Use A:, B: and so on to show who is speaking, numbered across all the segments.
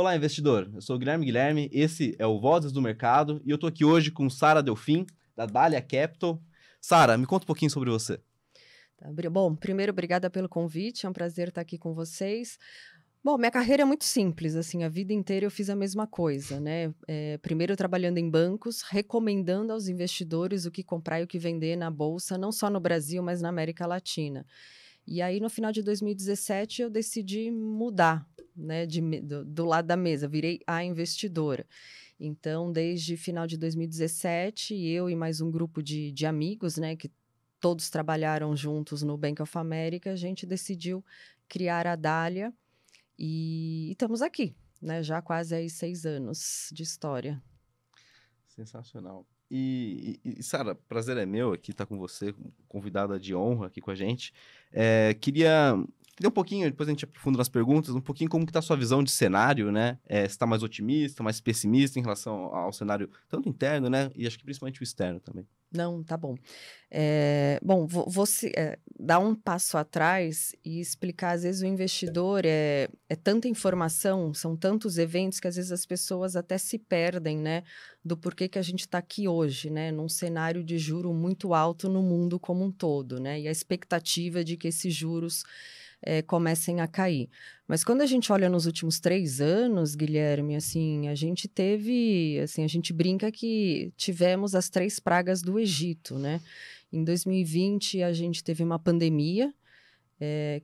A: Olá, investidor. Eu sou o Guilherme, esse é o Vozes do Mercado e eu tô aqui hoje com Sara Delfim, da Dália Capital. Sara, me conta um pouquinho sobre você.
B: Bom, primeiro, obrigada pelo convite, é um prazer estar aqui com vocês. Bom, minha carreira é muito simples, assim, a vida inteira eu fiz a mesma coisa, né? Primeiro trabalhando em bancos, recomendando aos investidores o que comprar e o que vender na Bolsa, não só no Brasil, mas na América Latina. E aí, no final de 2017, eu decidi mudar, né, do lado da mesa, virei a investidora. Então, desde final de 2017, eu e mais um grupo de amigos, né, que todos trabalharam juntos no Bank of America, a gente decidiu criar a Dália e estamos aqui, né, já quase aí 6 anos de história.
A: Sensacional. E Sara, prazer é meu aqui estar com você, convidada de honra aqui com a gente. Queria um pouquinho, depois a gente aprofunda nas perguntas, um pouquinho como que está a sua visão de cenário, né? Você está mais otimista, mais pessimista em relação ao cenário, tanto interno, né? E acho que principalmente o externo também.
B: Não, tá bom. Bom, você dar um passo atrás e explicar, às vezes o investidor é tanta informação, são tantos eventos que às vezes as pessoas até se perdem, né, do porquê que a gente está aqui hoje, né, num cenário de juro muito alto no mundo como um todo, né, e a expectativa de que esses juros comecem a cair. Mas quando a gente olha nos últimos 3 anos, Guilherme, assim, a gente teve, assim, a gente brinca que tivemos as 3 pragas do Egito, né? Em 2020, a gente teve uma pandemia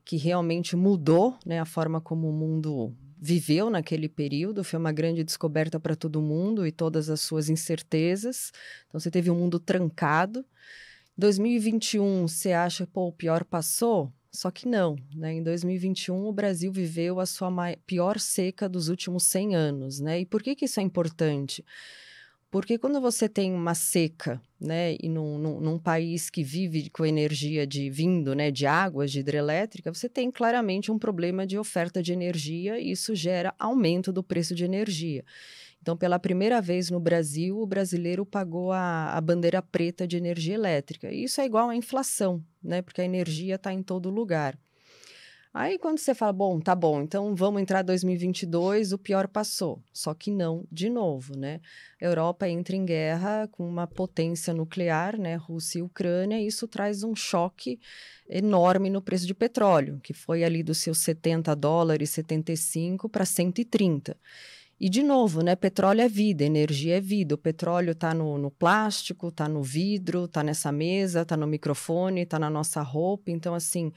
B: que realmente mudou, né, a forma como o mundo viveu naquele período, foi uma grande descoberta para todo mundo e todas as suas incertezas. Então, você teve um mundo trancado. 2021, você acha, pô, o pior passou? Só que não, né? Em 2021, o Brasil viveu a sua pior seca dos últimos 100 anos, né? E por que que isso é importante? Porque quando você tem uma seca, né, e num país que vive com energia vindo, né, de águas, de hidrelétrica, você tem claramente um problema de oferta de energia e isso gera aumento do preço de energia. Então, pela primeira vez no Brasil, o brasileiro pagou a bandeira preta de energia elétrica. E isso é igual à inflação, né? Porque a energia está em todo lugar. Aí, quando você fala, bom, tá bom, então vamos entrar 2022, o pior passou. Só que não, de novo, né? A Europa entra em guerra com uma potência nuclear, né? Rússia e Ucrânia, e isso traz um choque enorme no preço de petróleo, que foi ali dos seus $70, 75 para 130. E, de novo, né, petróleo é vida, energia é vida. O petróleo está no plástico, está no vidro, está nessa mesa, está no microfone, está na nossa roupa. Então, assim,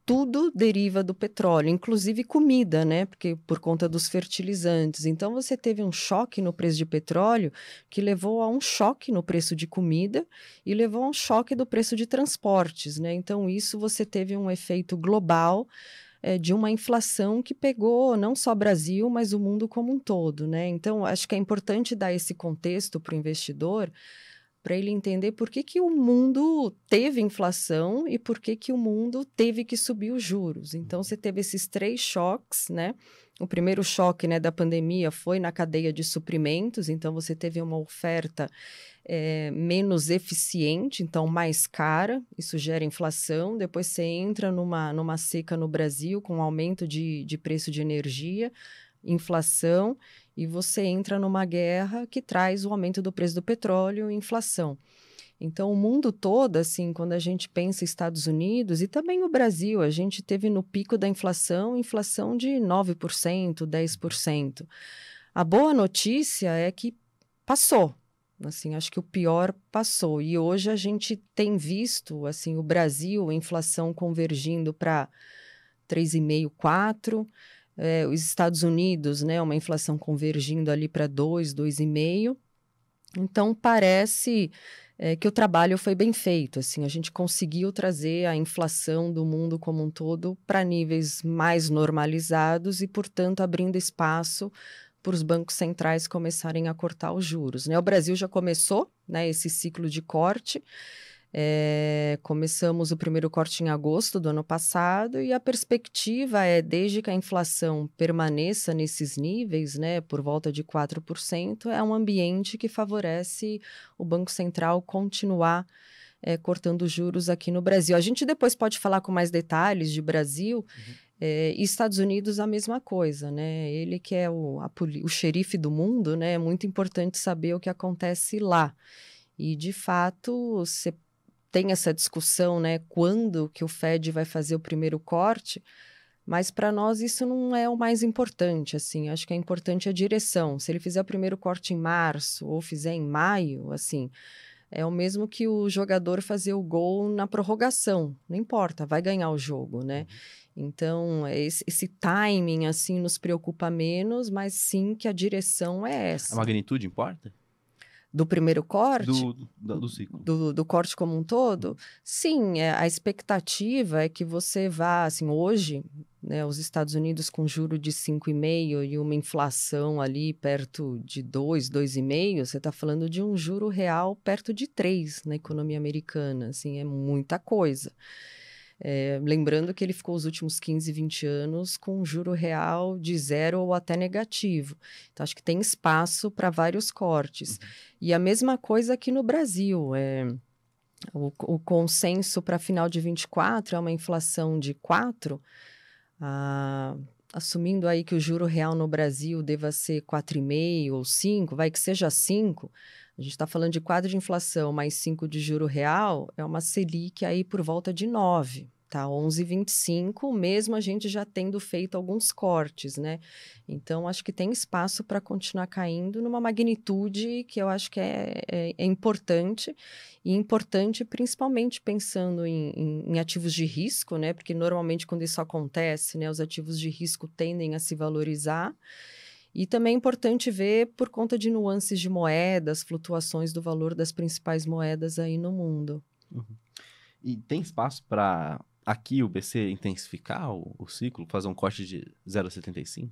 B: tudo deriva do petróleo, inclusive comida, né? Porque por conta dos fertilizantes. Então, você teve um choque no preço de petróleo que levou a um choque no preço de comida e levou a um choque do preço de transportes, né? Então, isso você teve um efeito global de uma inflação que pegou não só o Brasil, mas o mundo como um todo, né? Então, acho que é importante dar esse contexto para o investidor, para ele entender por que que o mundo teve inflação e por que que o mundo teve que subir os juros. Então, você teve esses 3 choques, né? O primeiro choque, né, da pandemia foi na cadeia de suprimentos, então você teve uma oferta menos eficiente, então mais cara, isso gera inflação. Depois você entra numa seca no Brasil, com aumento de preço de energia, inflação, e você entra numa guerra que traz o aumento do preço do petróleo e inflação. Então, o mundo todo, assim, quando a gente pensa em Estados Unidos e também o Brasil, a gente teve no pico da inflação de 9%, 10%. A boa notícia é que passou. Assim, acho que o pior passou. E hoje a gente tem visto, assim, o Brasil, a inflação convergindo para 3,5, 4. Os Estados Unidos, né, uma inflação convergindo ali para 2, 2,5. Então, parece que o trabalho foi bem feito. Assim, a gente conseguiu trazer a inflação do mundo como um todo para níveis mais normalizados e, portanto, abrindo espaço para os bancos centrais começarem a cortar os juros, né? O Brasil já começou, né, esse ciclo de corte. Começamos o primeiro corte em agosto do ano passado e a perspectiva é, desde que a inflação permaneça nesses níveis, né, por volta de 4%, é um ambiente que favorece o Banco Central continuar cortando juros aqui no Brasil. A gente depois pode falar com mais detalhes de Brasil, E Estados Unidos a mesma coisa, né? Ele que é o xerife do mundo, né? É muito importante saber o que acontece lá. E, de fato, você tem essa discussão, né? Quando que o Fed vai fazer o primeiro corte, mas para nós isso não é o mais importante, assim. Acho que é importante a direção. Se ele fizer o primeiro corte em março ou fizer em maio, assim, é o mesmo que o jogador fazer o gol na prorrogação. Não importa, vai ganhar o jogo, né? Então, esse timing, assim, nos preocupa menos, mas sim que a direção é
A: A
B: essa.
A: magnitude importa?
B: Do primeiro corte,
A: Do ciclo.
B: do corte como um todo, sim, a expectativa é que você vá, assim, hoje, né, os Estados Unidos com juro de 5,5 e uma inflação ali perto de 2,5, você está falando de um juro real perto de 3 na economia americana, assim, é muita coisa. Lembrando que ele ficou os últimos 15, 20 anos com um juro real de 0 ou até negativo. Então, acho que tem espaço para vários cortes. E a mesma coisa aqui no Brasil. O consenso para final de 24 é uma inflação de 4, assumindo aí que o juro real no Brasil deva ser 4,5 ou 5, vai que seja 5. A gente está falando de 4 de inflação mais 5 de juro real, é uma Selic aí por volta de 9, tá? 11,25, mesmo a gente já tendo feito alguns cortes, né? Então, acho que tem espaço para continuar caindo numa magnitude que eu acho que é importante, e importante principalmente pensando em ativos de risco, né? Porque normalmente quando isso acontece, né, os ativos de risco tendem a se valorizar. E também é importante ver por conta de nuances de moedas, flutuações do valor das principais moedas aí no mundo.
A: E tem espaço para aqui o BC intensificar o ciclo, fazer um corte de 0,75?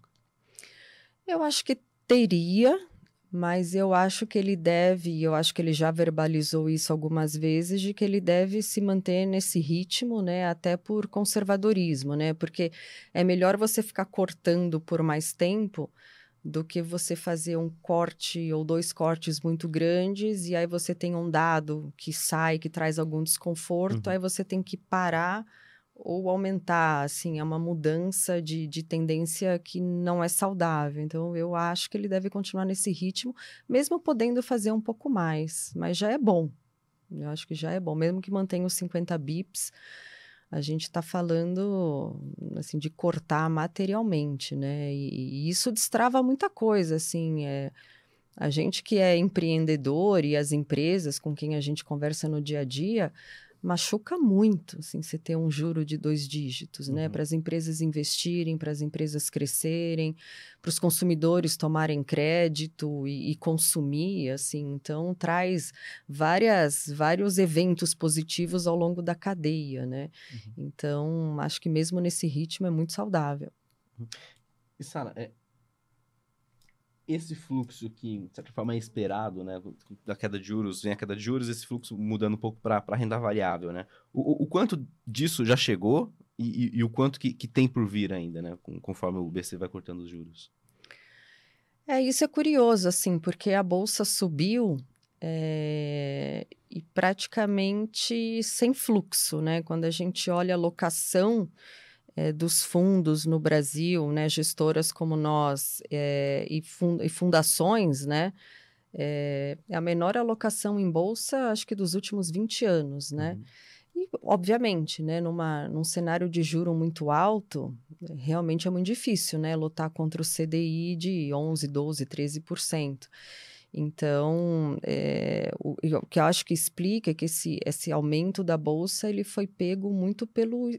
B: Eu acho que teria, mas eu acho que ele deve, e eu acho que ele já verbalizou isso algumas vezes, de que ele deve se manter nesse ritmo, né, até por conservadorismo, né, porque é melhor você ficar cortando por mais tempo do que você fazer um corte ou 2 cortes muito grandes e aí você tem um dado que sai, que traz algum desconforto, aí você tem que parar ou aumentar, assim, é uma mudança de tendência que não é saudável. Então, eu acho que ele deve continuar nesse ritmo, mesmo podendo fazer um pouco mais, mas já é bom. Eu acho que já é bom, mesmo que mantenha os 50 bips, a gente está falando, assim, de cortar materialmente, né? E isso destrava muita coisa, assim, a gente que é empreendedor e as empresas com quem a gente conversa no dia a dia, machuca muito, assim, você ter um juro de 2 dígitos, né? Para as empresas investirem, para as empresas crescerem, para os consumidores tomarem crédito e consumir, assim. Então, traz vários eventos positivos ao longo da cadeia, né? Então, acho que mesmo nesse ritmo é muito saudável.
A: E, Sara, esse fluxo que, de certa forma, é esperado, né? Da queda de juros, vem a queda de juros, esse fluxo mudando um pouco para renda variável, né? O quanto disso já chegou e o quanto que tem por vir ainda, né? Conforme o BC vai cortando os juros.
B: Isso é curioso, assim, porque a bolsa subiu e praticamente sem fluxo, né? Quando a gente olha a alocação dos fundos no Brasil, né? Gestoras como nós e fundações, né? É a menor alocação em bolsa, acho que dos últimos 20 anos, né? E, obviamente, né, num cenário de juro muito alto, realmente é muito difícil, né, lutar contra o CDI de 11, 12, 13%. Então, o que eu acho que explica é que esse aumento da bolsa ele foi pego muito pelo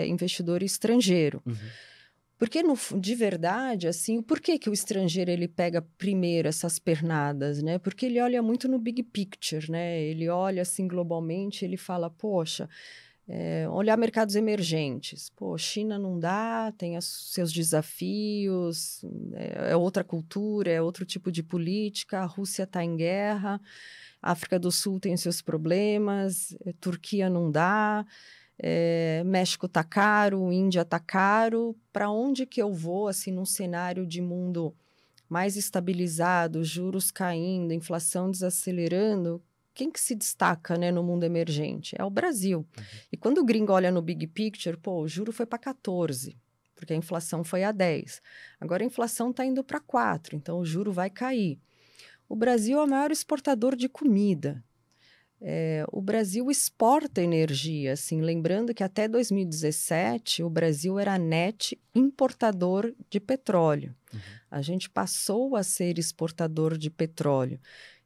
B: investidor estrangeiro. Porque, de verdade, assim, por que que o estrangeiro ele pega primeiro essas pernadas, né? Porque ele olha muito no big picture, né? Ele olha, assim, globalmente, ele fala, poxa, olhar mercados emergentes. Pô, China não dá, tem os seus desafios, é outra cultura, é outro tipo de política, a Rússia está em guerra, a África do Sul tem seus problemas, Turquia não dá... México tá caro, Índia tá caro, para onde que eu vou, assim, num cenário de mundo mais estabilizado, juros caindo, inflação desacelerando, quem que se destaca, né, no mundo emergente? É o Brasil. E quando o gringo olha no big picture, pô, o juro foi para 14, porque a inflação foi a 10. Agora a inflação está indo para 4, então o juro vai cair. O Brasil é o maior exportador de comida. O Brasil exporta energia, assim, lembrando que até 2017 o Brasil era net importador de petróleo. A gente passou a ser exportador de petróleo.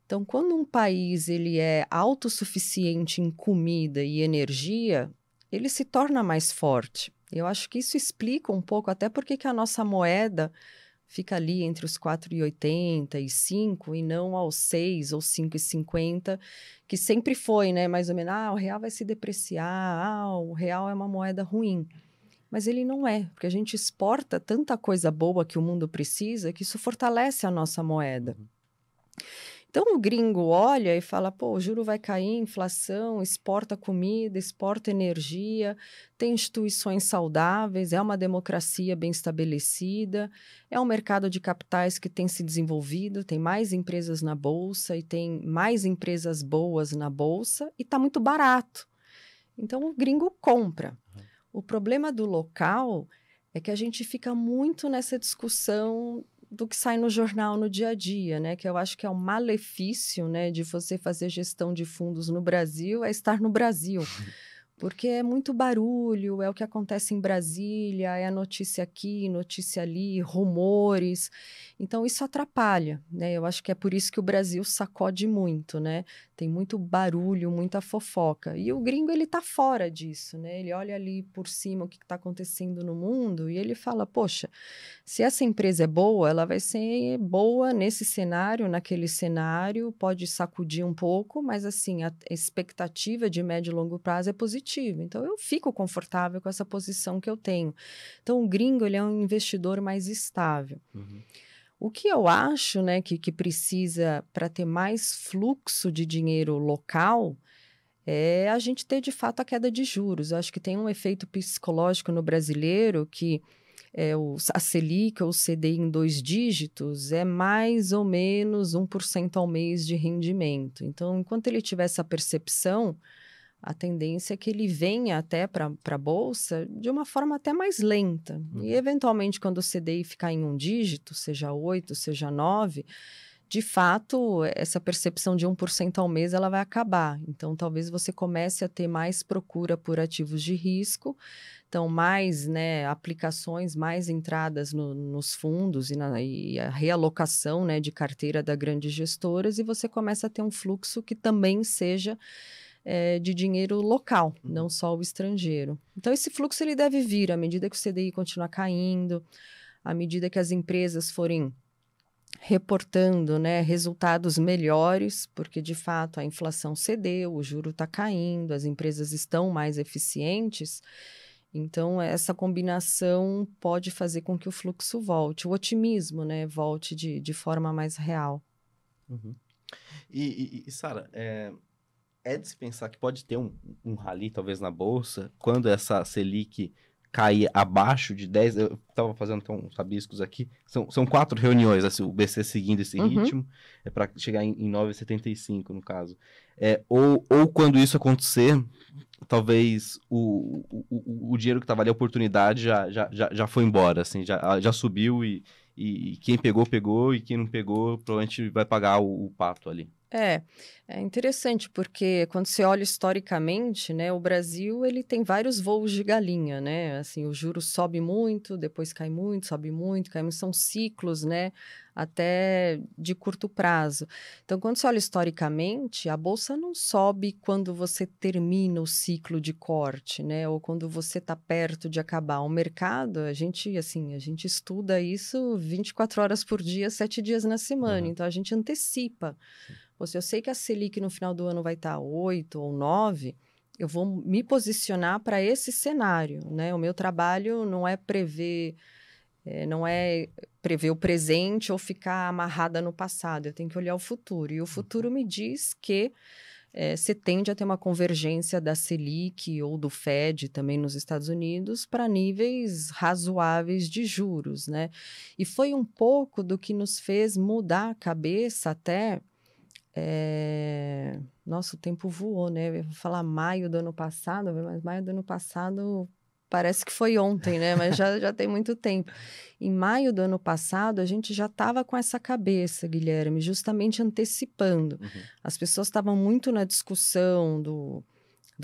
B: Então, quando um país ele é autossuficiente em comida e energia, ele se torna mais forte. Eu acho que isso explica um pouco até porque que a nossa moeda fica ali entre os 4,80 e 5 e não aos 6 ou 5,50, que sempre foi, né? Mais ou menos, o real vai se depreciar, o real é uma moeda ruim. Mas ele não é, porque a gente exporta tanta coisa boa que o mundo precisa que isso fortalece a nossa moeda. Então, o gringo olha e fala, pô, o juro vai cair, inflação, exporta comida, exporta energia, tem instituições saudáveis, é uma democracia bem estabelecida, é um mercado de capitais que tem se desenvolvido, tem mais empresas na bolsa e tem mais empresas boas na bolsa e está muito barato. Então, o gringo compra. O problema do local é que a gente fica muito nessa discussão do que sai no jornal no dia a dia, né? Que eu acho que é o malefício, né, de você fazer gestão de fundos no Brasil, é estar no Brasil. Porque é muito barulho, é o que acontece em Brasília, é a notícia aqui, notícia ali, rumores. Então, isso atrapalha, né? Eu acho que é por isso que o Brasil sacode muito, né? Tem muito barulho, muita fofoca. E o gringo, ele tá fora disso, né? Ele olha ali por cima o que está acontecendo no mundo e ele fala, poxa, se essa empresa é boa, ela vai ser boa nesse cenário, naquele cenário, pode sacudir um pouco, mas assim, a expectativa de médio e longo prazo é positiva. Então, eu fico confortável com essa posição que eu tenho. Então, o gringo, ele é um investidor mais estável. O que eu acho, né, que precisa para ter mais fluxo de dinheiro local é a gente ter, de fato, a queda de juros. Eu acho que tem um efeito psicológico no brasileiro que a Selic ou o CDI em 2 dígitos é mais ou menos 1% ao mês de rendimento. Então, enquanto ele tiver essa percepção, a tendência é que ele venha até para a Bolsa de uma forma até mais lenta. E, eventualmente, quando o CDI ficar em 1 dígito, seja 8, seja 9, de fato, essa percepção de 1% ao mês ela vai acabar. Então, talvez você comece a ter mais procura por ativos de risco, então, mais, né, aplicações, mais entradas nos fundos e a realocação, né, de carteira das grandes gestoras, e você começa a ter um fluxo que também seja de dinheiro local, não só o estrangeiro. Então, esse fluxo ele deve vir à medida que o CDI continuar caindo, à medida que as empresas forem reportando, né, resultados melhores, porque, de fato, a inflação cedeu, o juro está caindo, as empresas estão mais eficientes. Então, essa combinação pode fazer com que o fluxo volte, o otimismo, né, volte de forma mais real.
A: E Sara, de se pensar que pode ter um rally, talvez, na Bolsa, quando essa Selic cair abaixo de 10, eu estava fazendo uns rabiscos aqui, são 4 reuniões, assim, o BC seguindo esse ritmo, para chegar em 9,75 no caso. Ou quando isso acontecer, talvez o dinheiro que estava ali, a oportunidade, já foi embora, assim, já subiu e quem pegou, pegou, e quem não pegou, provavelmente vai pagar o pato ali.
B: É interessante porque quando você olha historicamente, né, o Brasil ele tem vários voos de galinha, né? Assim, o juro sobe muito, depois cai muito, sobe muito, cai muito, são ciclos, né? Até de curto prazo. Então, quando você olha historicamente, a bolsa não sobe quando você termina o ciclo de corte, né? Ou quando você está perto de acabar. O mercado, a gente estuda isso 24 horas por dia, 7 dias na semana. Então, a gente antecipa. Se eu sei que a Selic no final do ano vai estar 8 ou 9, eu vou me posicionar para esse cenário, né? O meu trabalho não é prever o presente ou ficar amarrada no passado. Eu tenho que olhar o futuro. E o futuro me diz que você tende a ter uma convergência da Selic ou do Fed também nos Estados Unidos para níveis razoáveis de juros, né? E foi um pouco do que nos fez mudar a cabeça até... Nossa, o tempo voou, né? Eu vou falar maio do ano passado, mas maio do ano passado parece que foi ontem, né? Mas já tem muito tempo. Em maio do ano passado, a gente já estava com essa cabeça, Guilherme, justamente antecipando.
A: Uhum.
B: As pessoas estavam muito na discussão do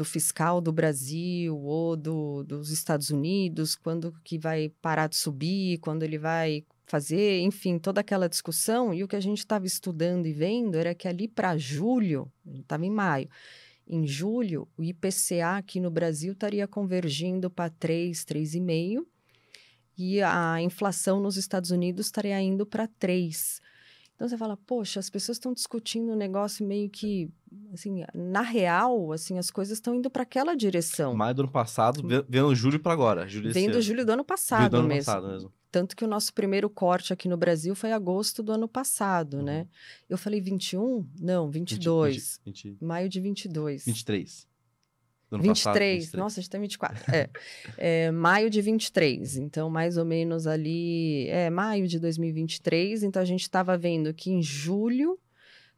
B: fiscal do Brasil ou dos Estados Unidos, quando que vai parar de subir, quando ele vai fazer, enfim, toda aquela discussão. E o que a gente estava estudando e vendo era que ali para julho, estava em maio, em julho, o IPCA aqui no Brasil estaria convergindo para 3,5, e a inflação nos Estados Unidos estaria indo para 3. Então você fala, poxa, as pessoas estão discutindo um negócio meio que, assim, na real, assim, as coisas estão indo para aquela direção.
A: Maio do ano passado, vendo julho para agora, julho desse
B: Vem do
A: ano.
B: julho do ano
A: Julho do
B: passado
A: ano
B: mesmo.
A: passado mesmo.
B: Tanto que o nosso primeiro corte aqui no Brasil foi agosto do ano passado, né? Eu falei 21? Não, 22. Maio de 22.
A: 23. Do ano
B: 23.
A: passado, 23.
B: Nossa, a gente tá em 24. Maio de 23. Então, mais ou menos ali, maio de 2023. Então, a gente estava vendo que em julho,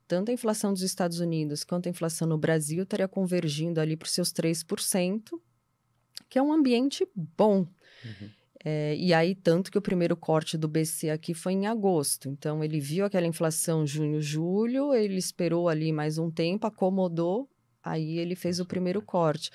B: tanto a inflação dos Estados Unidos quanto a inflação no Brasil estaria convergindo ali para os seus 3%, que é um ambiente bom. E aí, tanto que o primeiro corte do BC aqui foi em agosto. Então, ele viu aquela inflação junho, julho, ele esperou ali mais um tempo, acomodou, aí ele fez o primeiro corte.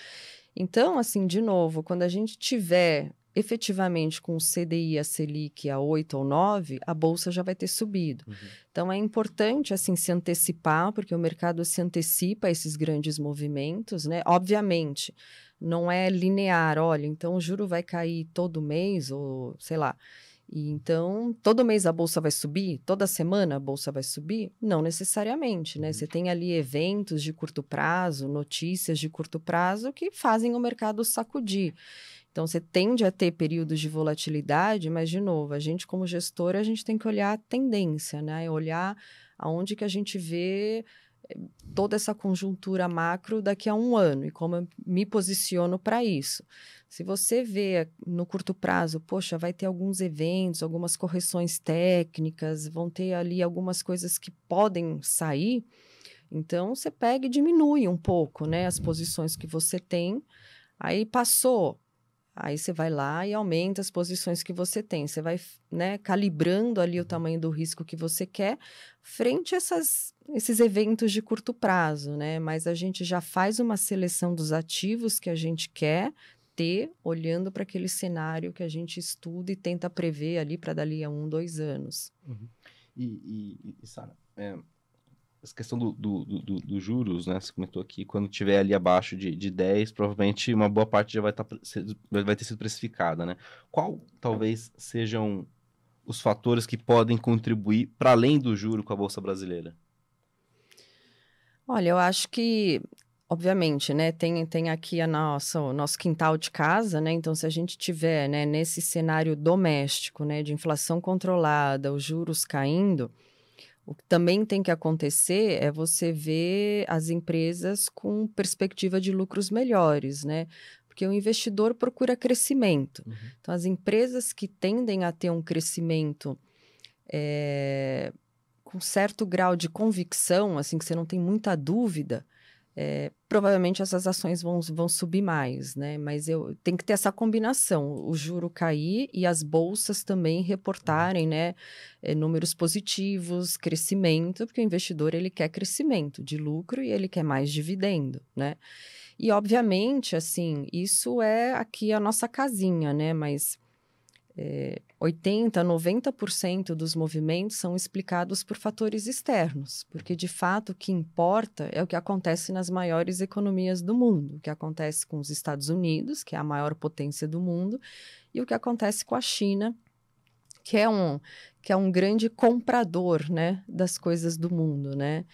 B: Então, assim, de novo, quando a gente tiver efetivamente com o CDI, a Selic a 8 ou 9, a Bolsa já vai ter subido. Então, é importante, assim, se antecipar, porque o mercado se antecipa a esses grandes movimentos, né? Obviamente, não é linear, olha, então o juro vai cair todo mês, ou sei lá. E então, todo mês a bolsa vai subir? Toda semana a bolsa vai subir? Não necessariamente, né? Você tem ali eventos de curto prazo, notícias de curto prazo que fazem o mercado sacudir. Então, você tende a ter períodos de volatilidade, mas, de novo, a gente como gestor, a gente tem que olhar a tendência, né? Olhar aonde que a gente vê toda essa conjuntura macro daqui a um ano e como eu me posiciono para isso. Se você vê no curto prazo, poxa, vai ter alguns eventos, algumas correções técnicas, vão ter ali algumas coisas que podem sair, então você pega e diminui um pouco, né, as posições que você tem, aí passou. Aí você vai lá e aumenta as posições que você tem. Você vai, né, calibrando ali o tamanho do risco que você quer frente a esses eventos de curto prazo, né? Mas a gente já faz uma seleção dos ativos que a gente quer ter, olhando para aquele cenário que a gente estuda e tenta prever ali para dali a 1, 2 anos.
A: E Sara, essa questão dos juros, né? Você comentou aqui, quando tiver ali abaixo de 10, provavelmente uma boa parte já vai ter sido precificada, né? Qual talvez sejam os fatores que podem contribuir para além do juro com a Bolsa Brasileira?
B: Olha, eu acho que, obviamente, né, tem aqui o nosso quintal de casa, né? Então, se a gente tiver, né, nesse cenário doméstico, né, de inflação controlada, os juros caindo, o que também tem que acontecer é você ver as empresas com perspectiva de lucros melhores, né? Porque o investidor procura crescimento. Então, as empresas que tendem a ter um crescimento com certo grau de convicção, assim, que você não tem muita dúvida, provavelmente essas ações vão subir mais, né? Mas tem que ter essa combinação, o juro cair e as bolsas também reportarem, né, números positivos, crescimento, porque o investidor ele quer crescimento de lucro e ele quer mais dividendo, né? E obviamente, assim, isso é aqui a nossa casinha, né? Mas 80%, 90% dos movimentos são explicados por fatores externos, porque de fato o que importa é o que acontece nas maiores economias do mundo, o que acontece com os Estados Unidos, que é a maior potência do mundo, e o que acontece com a China, que é um grande comprador, né, das coisas do mundo, né?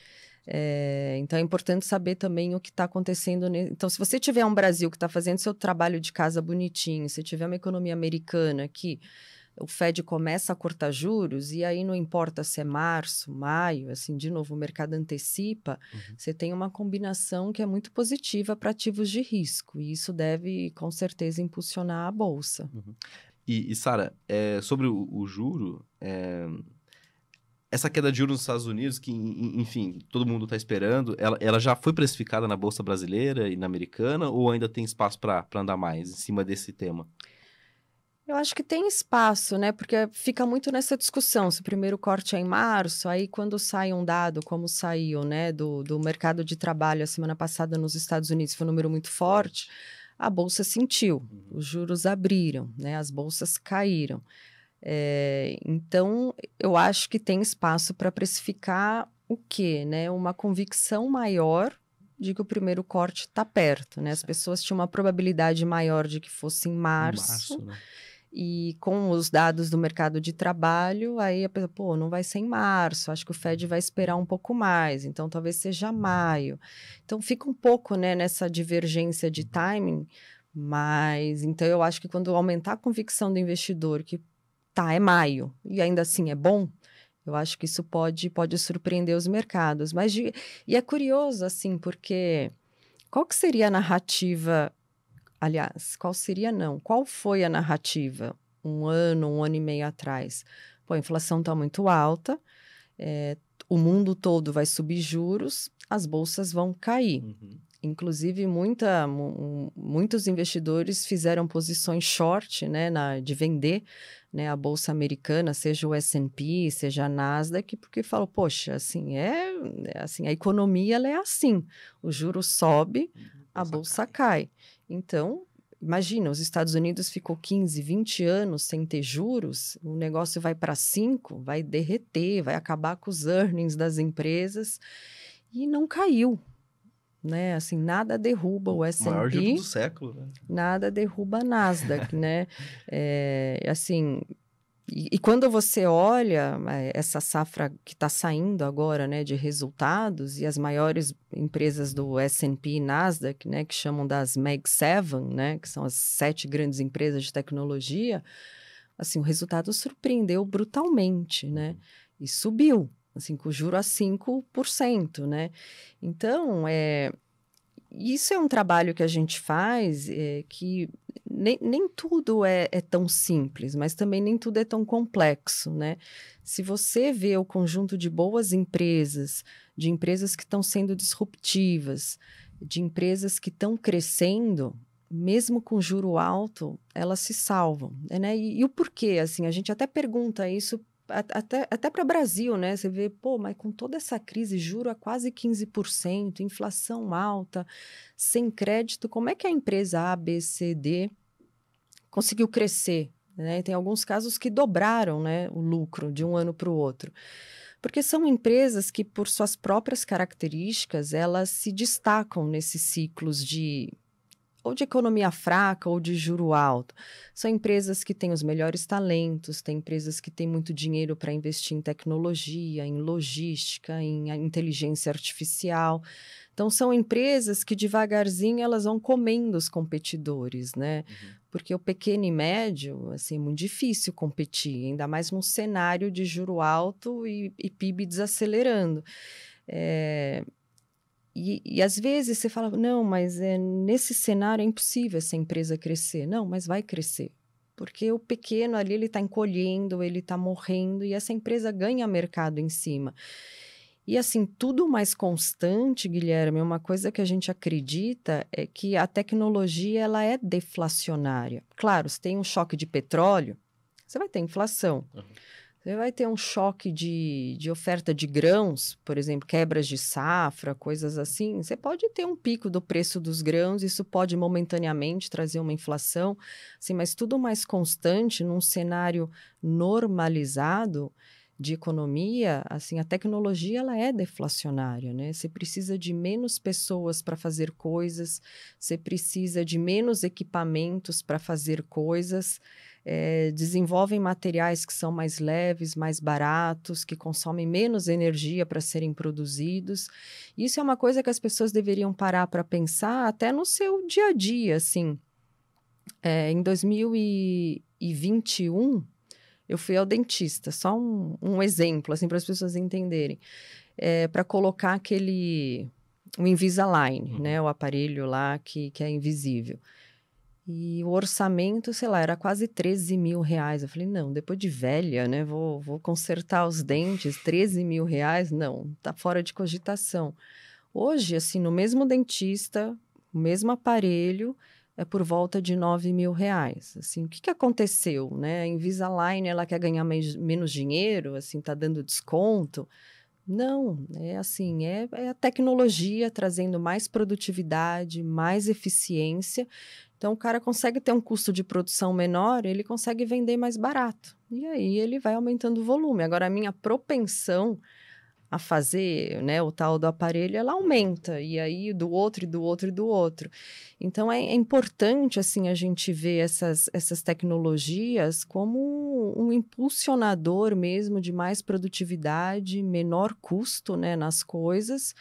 B: Então é importante saber também o que está acontecendo. Então, se você tiver um Brasil que está fazendo seu trabalho de casa bonitinho, se tiver uma economia americana que o Fed começa a cortar juros, e aí não importa se é março, maio, assim, de novo, o mercado antecipa, você tem uma combinação que é muito positiva para ativos de risco, e isso deve, com certeza, impulsionar a Bolsa.
A: E Sara, sobre o juro, essa queda de juros nos Estados Unidos, que, enfim, todo mundo está esperando, ela já foi precificada na Bolsa Brasileira e na americana, ou ainda tem espaço para andar mais em cima desse tema?
B: Eu acho que tem espaço, né? Porque fica muito nessa discussão. Se o primeiro corte é em março, aí quando sai um dado, como saiu, né, do mercado de trabalho a semana passada nos Estados Unidos, foi um número muito forte, a Bolsa sentiu, os juros abriram, né? As bolsas caíram. Então, eu acho que tem espaço para precificar o quê, né? Uma convicção maior de que o primeiro corte está perto, né? As pessoas tinham uma probabilidade maior de que fosse em março,
A: Né?
B: e com os dados do mercado de trabalho, aí a pessoa, pô, não vai ser em março, acho que o Fed vai esperar um pouco mais, então talvez seja maio. Então fica um pouco, né, nessa divergência de timing, mas então eu acho que quando aumentar a convicção do investidor que tá, é maio, e ainda assim é bom, eu acho que isso pode surpreender os mercados. E é curioso, assim, porque qual que seria a narrativa, aliás, qual seria não, qual foi a narrativa um ano e meio atrás? Pô, a inflação está muito alta, o mundo todo vai subir juros, as bolsas vão cair. Inclusive, muitos investidores fizeram posições short, né, de vender, né, a bolsa americana, seja o S&P, seja a Nasdaq, porque falam, poxa, assim, assim, a economia ela é assim, o juro sobe, a bolsa cai. Então, imagina, os Estados Unidos ficou 15, 20 anos sem ter juros, o negócio vai para 5, vai derreter, vai acabar com os earnings das empresas, e não caiu. Né? Assim, nada derruba o S&P.
A: O maior juro do século, né?
B: Nada derruba a Nasdaq, né? Assim, e quando você olha essa safra que está saindo agora, né, de resultados, e as maiores empresas do S&P e Nasdaq, né, que chamam das Mag 7, né, que são as 7 grandes empresas de tecnologia, assim, o resultado surpreendeu brutalmente, né? E subiu, assim, com o juro a 5%, né? Então, isso é um trabalho que a gente faz que nem tudo é tão simples, mas também nem tudo é tão complexo, né? Se você vê o conjunto de boas empresas, de empresas que estão sendo disruptivas, de empresas que estão crescendo, mesmo com juro alto, elas se salvam, né? E o porquê, assim, a gente até pergunta isso até para o Brasil, né? Você vê, pô, mas com toda essa crise, juro a quase 15%, inflação alta, sem crédito, como é que a empresa A, B, C, D conseguiu crescer? Né? Tem alguns casos que dobraram, né, o lucro de um ano para o outro. Porque são empresas que, por suas próprias características, elas se destacam nesses ciclos ou de economia fraca ou de juro alto. São empresas que têm os melhores talentos, têm empresas que têm muito dinheiro para investir em tecnologia, em logística, em inteligência artificial. Então, são empresas que devagarzinho elas vão comendo os competidores, né? Porque o pequeno e médio, assim, é muito difícil competir, ainda mais num cenário de juro alto e PIB desacelerando. E às vezes você fala, não, mas nesse cenário é impossível essa empresa crescer. Não, mas vai crescer. Porque o pequeno ali, ele está encolhendo, ele está morrendo, e essa empresa ganha mercado em cima. E assim, tudo mais constante, Guilherme, uma coisa que a gente acredita é que a tecnologia ela é deflacionária. Claro, se tem um choque de petróleo, você vai ter inflação. Você vai ter um choque de oferta de grãos, por exemplo, quebras de safra, coisas assim. Você pode ter um pico do preço dos grãos, isso pode momentaneamente trazer uma inflação, assim, mas tudo mais constante, num cenário normalizado de economia, assim, a tecnologia ela é deflacionária, né? Você precisa de menos pessoas para fazer coisas, você precisa de menos equipamentos para fazer coisas. Desenvolvem materiais que são mais leves, mais baratos, que consomem menos energia para serem produzidos. Isso é uma coisa que as pessoas deveriam parar para pensar até no seu dia a dia, assim. Em 2021, eu fui ao dentista, só um exemplo, assim, para as pessoas entenderem. Para colocar o Invisalign, né, o aparelho lá que é invisível. E o orçamento, sei lá, era quase 13 mil reais. Eu falei, não, depois de velha, né? Vou consertar os dentes, 13 mil reais? Não, tá fora de cogitação. Hoje, assim, no mesmo dentista, o mesmo aparelho, é por volta de 9 mil reais. Assim, o que que aconteceu, né? A Invisalign, ela quer ganhar menos dinheiro, assim, tá dando desconto. Não, é assim, é a tecnologia trazendo mais produtividade, mais eficiência. Então, o cara consegue ter um custo de produção menor, ele consegue vender mais barato. E aí ele vai aumentando o volume. Agora, a minha propensão a fazer, né, o tal do aparelho, ela aumenta, e aí do outro, e do outro, e do outro. Então, é importante, assim, a gente ver essas tecnologias como um impulsionador mesmo de mais produtividade, menor custo, né, nas coisas,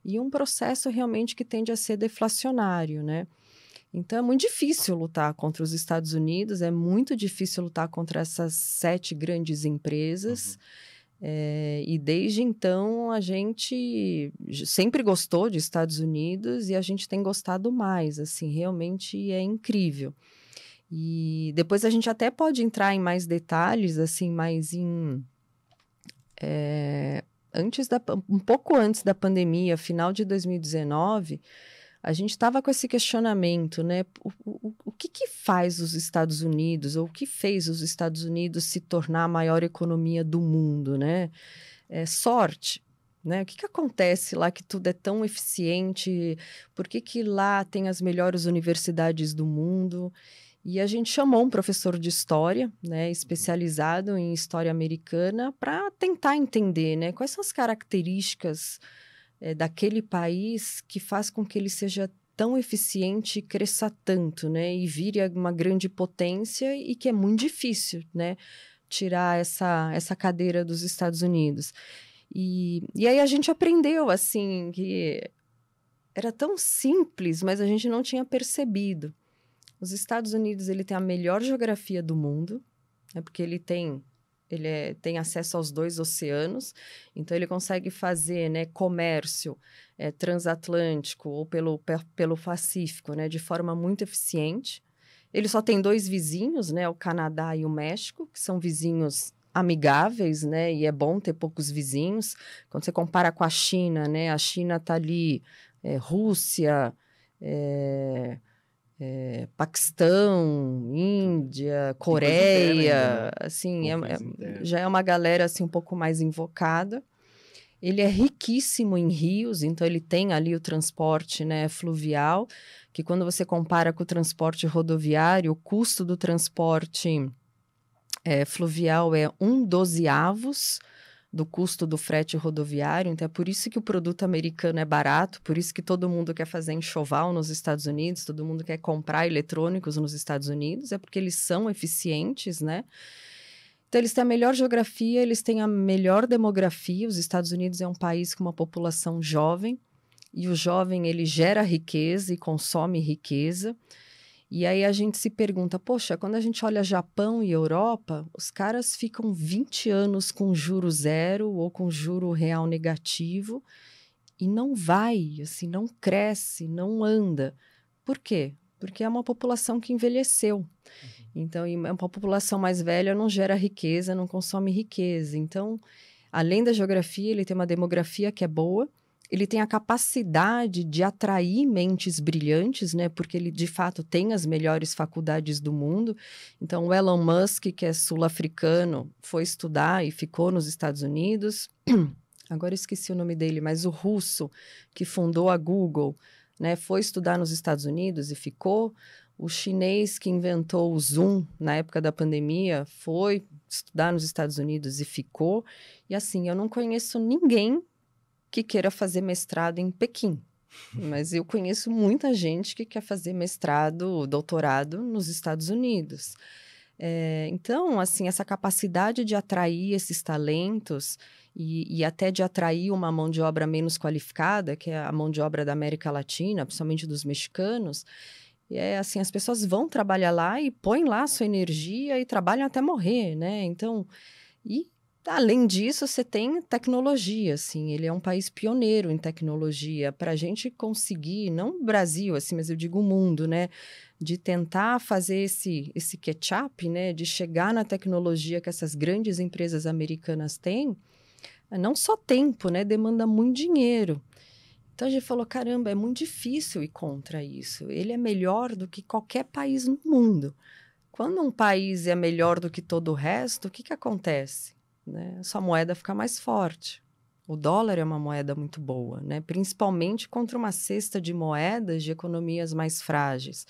B: e um processo realmente que tende a ser deflacionário, né? Então, é muito difícil lutar contra os Estados Unidos, é muito difícil lutar contra essas 7 grandes empresas. E desde então a gente sempre gostou de Estados Unidos e a gente tem gostado mais, assim, realmente é incrível. E depois a gente até pode entrar em mais detalhes, assim, mais um pouco antes da pandemia, final de 2019, a gente estava com esse questionamento, né? O que que faz os Estados Unidos, ou o que fez os Estados Unidos se tornar a maior economia do mundo, né? É sorte, né? O que que acontece lá que tudo é tão eficiente? Por que que lá tem as melhores universidades do mundo? E a gente chamou um professor de história, né, especializado em história americana, para tentar entender, né, quais são as características daquele país que faz com que ele seja tão eficiente e cresça tanto, né? E vire uma grande potência e que é muito difícil, né? Tirar essa cadeira dos Estados Unidos. E aí a gente aprendeu, assim, que era tão simples, mas a gente não tinha percebido. Os Estados Unidos, ele tem a melhor geografia do mundo, né? Porque tem acesso aos 2 oceanos, então ele consegue fazer, né, comércio transatlântico ou pelo Pacífico, né, de forma muito eficiente. Ele só tem 2 vizinhos, né, o Canadá e o México, que são vizinhos amigáveis, né, e é bom ter poucos vizinhos. Quando você compara com a China, né, a China está ali, Rússia, Paquistão, Índia, Coreia, assim, já é uma galera assim um pouco mais invocada. Ele é riquíssimo em rios, então ele tem ali o transporte, né, fluvial, que quando você compara com o transporte rodoviário, o custo do transporte fluvial é 1/12 do custo do frete rodoviário, então é por isso que o produto americano é barato, por isso que todo mundo quer fazer enxoval nos Estados Unidos, todo mundo quer comprar eletrônicos nos Estados Unidos, é porque eles são eficientes, né? Então, eles têm a melhor geografia, eles têm a melhor demografia. Os Estados Unidos é um país com uma população jovem, e o jovem, ele gera riqueza e consome riqueza. E aí a gente se pergunta, poxa, quando a gente olha Japão e Europa, os caras ficam 20 anos com juro zero ou com juro real negativo e não vai, assim, não cresce, não anda. Por quê? Porque é uma população que envelheceu. Então, uma população mais velha não gera riqueza, não consome riqueza. Então, além da geografia, ele tem uma demografia que é boa, ele tem a capacidade de atrair mentes brilhantes, né? Porque ele, de fato, tem as melhores faculdades do mundo. Então, o Elon Musk, que é sul-africano, foi estudar e ficou nos Estados Unidos. Agora eu esqueci o nome dele, mas o russo, que fundou a Google, né? Foi estudar nos Estados Unidos e ficou. O chinês que inventou o Zoom na época da pandemia foi estudar nos Estados Unidos e ficou. E assim, eu não conheço ninguém que queira fazer mestrado em Pequim, mas eu conheço muita gente que quer fazer mestrado, doutorado nos Estados Unidos. Então, assim, essa capacidade de atrair esses talentos e até de atrair uma mão de obra menos qualificada, que é a mão de obra da América Latina, principalmente dos mexicanos, assim, as pessoas vão trabalhar lá e põem lá a sua energia e trabalham até morrer, né? Então, e Além disso, você tem tecnologia, assim, ele é um país pioneiro em tecnologia. Para a gente conseguir, não o Brasil, assim, mas eu digo o mundo, né? De tentar fazer esse catch-up, né? De chegar na tecnologia que essas grandes empresas americanas têm, não só tempo, né? Demanda muito dinheiro. Então a gente falou, caramba, é muito difícil ir contra isso. Ele é melhor do que qualquer país no mundo. Quando um país é melhor do que todo o resto, o que que acontece? Né? Sua moeda fica mais forte. O dólar é uma moeda muito boa, né? Principalmente contra uma cesta de moedas de economias mais frágeis.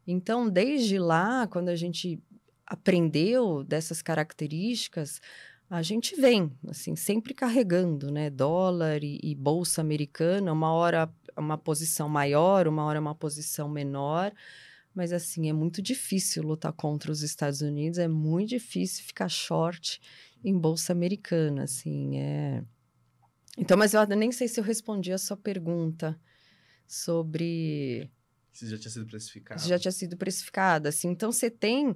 B: Então, desde lá, quando a gente aprendeu dessas características, a gente vem, assim, sempre carregando, né? Dólar e bolsa americana, uma hora uma posição maior, uma hora uma posição menor. Mas, assim, é muito difícil lutar contra os Estados Unidos, é muito difícil ficar short em bolsa americana, assim, é... Então, mas eu nem sei se eu respondi a sua pergunta sobre...
A: Se já tinha sido precificado.
B: Se já tinha sido precificada, assim. Então, você tem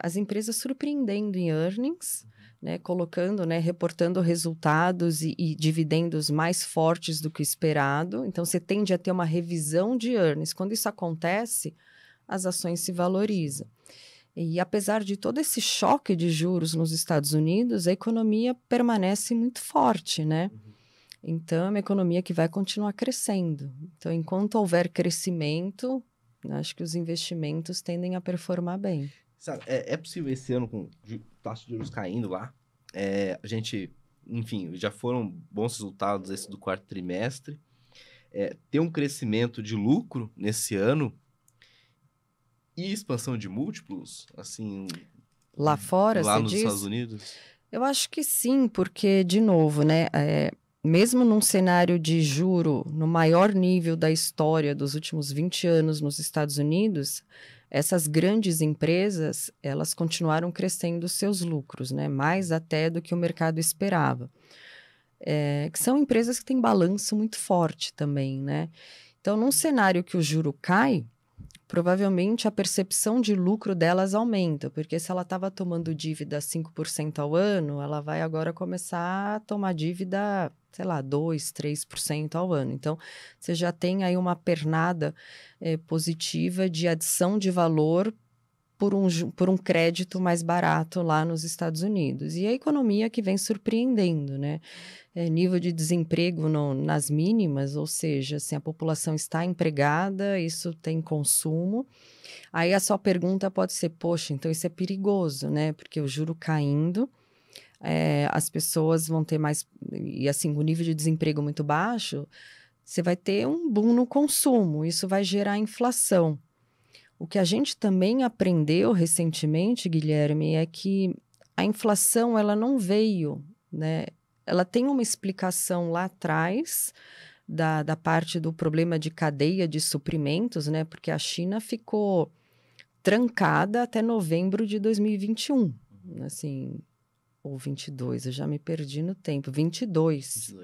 B: as empresas surpreendendo em earnings, né, colocando, né, reportando resultados e dividendos mais fortes do que o esperado. Então, você tende a ter uma revisão de earnings. Quando isso acontece, as ações se valorizam. E apesar de todo esse choque de juros nos Estados Unidos, a economia permanece muito forte, né? Então, é uma economia que vai continuar crescendo. Então, enquanto houver crescimento, acho que os investimentos tendem a performar bem.
A: Sabe, é possível esse ano, com taxa de juros caindo lá, a gente, enfim, já foram bons resultados esse do quarto trimestre, ter um crescimento de lucro nesse ano e expansão de múltiplos, assim...
B: Lá fora,
A: lá
B: você
A: nos
B: diz?
A: Estados Unidos?
B: Eu acho que sim, porque, de novo, né, mesmo num cenário de juro no maior nível da história dos últimos 20 anos nos Estados Unidos, essas grandes empresas, elas continuaram crescendo seus lucros, né, mais até do que o mercado esperava. Que são empresas que têm balanço muito forte também, né? Então, num cenário que o juro cai, provavelmente a percepção de lucro delas aumenta, porque se ela estava tomando dívida 5% ao ano, ela vai agora começar a tomar dívida, sei lá, 2%, 3% ao ano. Então, você já tem aí uma pernada positiva de adição de valor por um crédito mais barato lá nos Estados Unidos. E a economia que vem surpreendendo, né? Nível de desemprego nas mínimas, ou seja, se a população está empregada, isso tem consumo. Aí a sua pergunta pode ser, poxa, então isso é perigoso, né? Porque o juro caindo, as pessoas vão ter mais... E assim, o nível de desemprego muito baixo, você vai ter um boom no consumo, isso vai gerar inflação. O que a gente também aprendeu recentemente, Guilherme, é que a inflação ela não veio, né? Ela tem uma explicação lá atrás da parte do problema de cadeia de suprimentos, né? Porque a China ficou trancada até novembro de 2021, assim, ou 22, eu já me perdi no tempo, 22.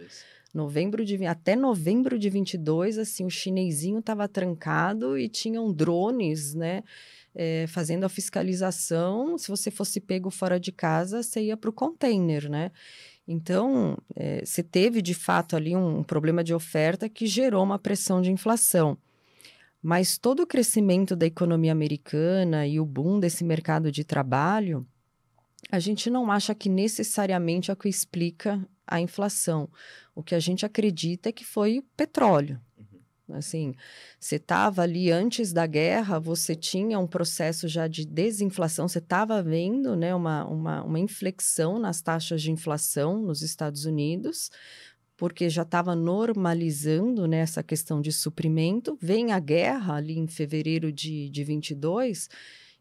B: Até novembro de 22, assim, o chinesinho estava trancado e tinham drones, né, fazendo a fiscalização. Se você fosse pego fora de casa, você ia para o container, né? Então, você teve, de fato, ali um problema de oferta que gerou uma pressão de inflação. Mas todo o crescimento da economia americana e o boom desse mercado de trabalho, a gente não acha que necessariamente é o que explica a inflação. O que a gente acredita é que foi o petróleo. Assim, você estava ali antes da guerra, você tinha um processo já de desinflação, você estava vendo, né, uma inflexão nas taxas de inflação nos Estados Unidos, porque já estava normalizando, né, essa questão de suprimento. Vem a guerra ali em fevereiro de 22,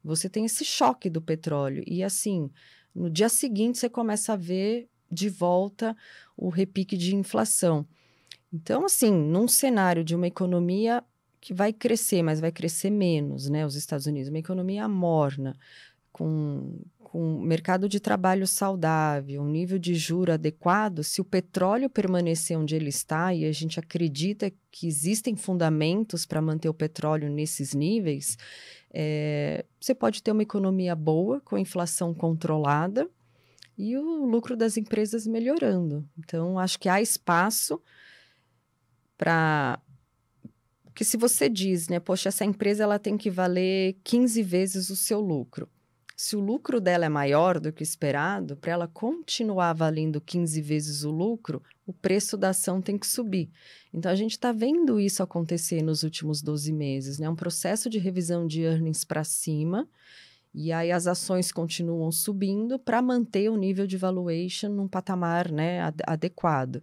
B: você tem esse choque do petróleo. E assim, no dia seguinte você começa a ver de volta o repique de inflação. Então, assim, num cenário de uma economia que vai crescer, mas vai crescer menos, né? Os Estados Unidos, uma economia morna, com mercado de trabalho saudável, um nível de juro adequado, se o petróleo permanecer onde ele está, e a gente acredita que existem fundamentos para manter o petróleo nesses níveis, você pode ter uma economia boa, com inflação controlada, e o lucro das empresas melhorando. Então, acho que há espaço para... Porque se você diz, né, poxa, essa empresa ela tem que valer 15 vezes o seu lucro. Se o lucro dela é maior do que o esperado, para ela continuar valendo 15 vezes o lucro, o preço da ação tem que subir. Então, a gente está vendo isso acontecer nos últimos 12 meses, né? Um processo de revisão de earnings para cima, e aí as ações continuam subindo para manter o nível de valuation num patamar, né, adequado.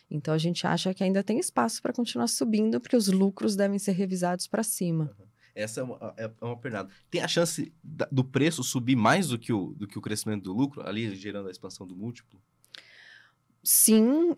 B: Então, a gente acha que ainda tem espaço para continuar subindo, porque os lucros devem ser revisados para cima.
A: Essa é uma pernada. Tem a chance do preço subir mais do que o crescimento do lucro, ali gerando a expansão do múltiplo?
B: Sim,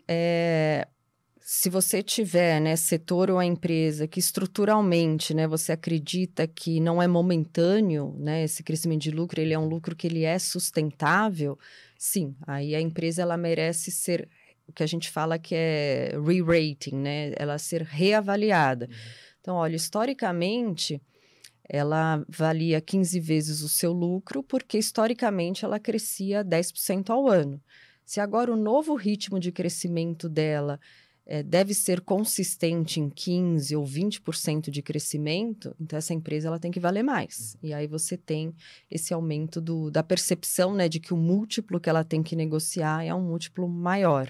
B: se você tiver, né, setor ou a empresa que estruturalmente, né, você acredita que não é momentâneo, né, esse crescimento de lucro, ele é um lucro que ele é sustentável, sim, aí a empresa ela merece ser, o que a gente fala que é re-rating, né, ela ser reavaliada. Então, olha, historicamente, ela valia 15 vezes o seu lucro, porque historicamente ela crescia 10% ao ano. Se agora o novo ritmo de crescimento dela deve ser consistente em 15% ou 20% de crescimento, então essa empresa ela tem que valer mais. E aí você tem esse aumento da percepção, né, de que o múltiplo que ela tem que negociar é um múltiplo maior.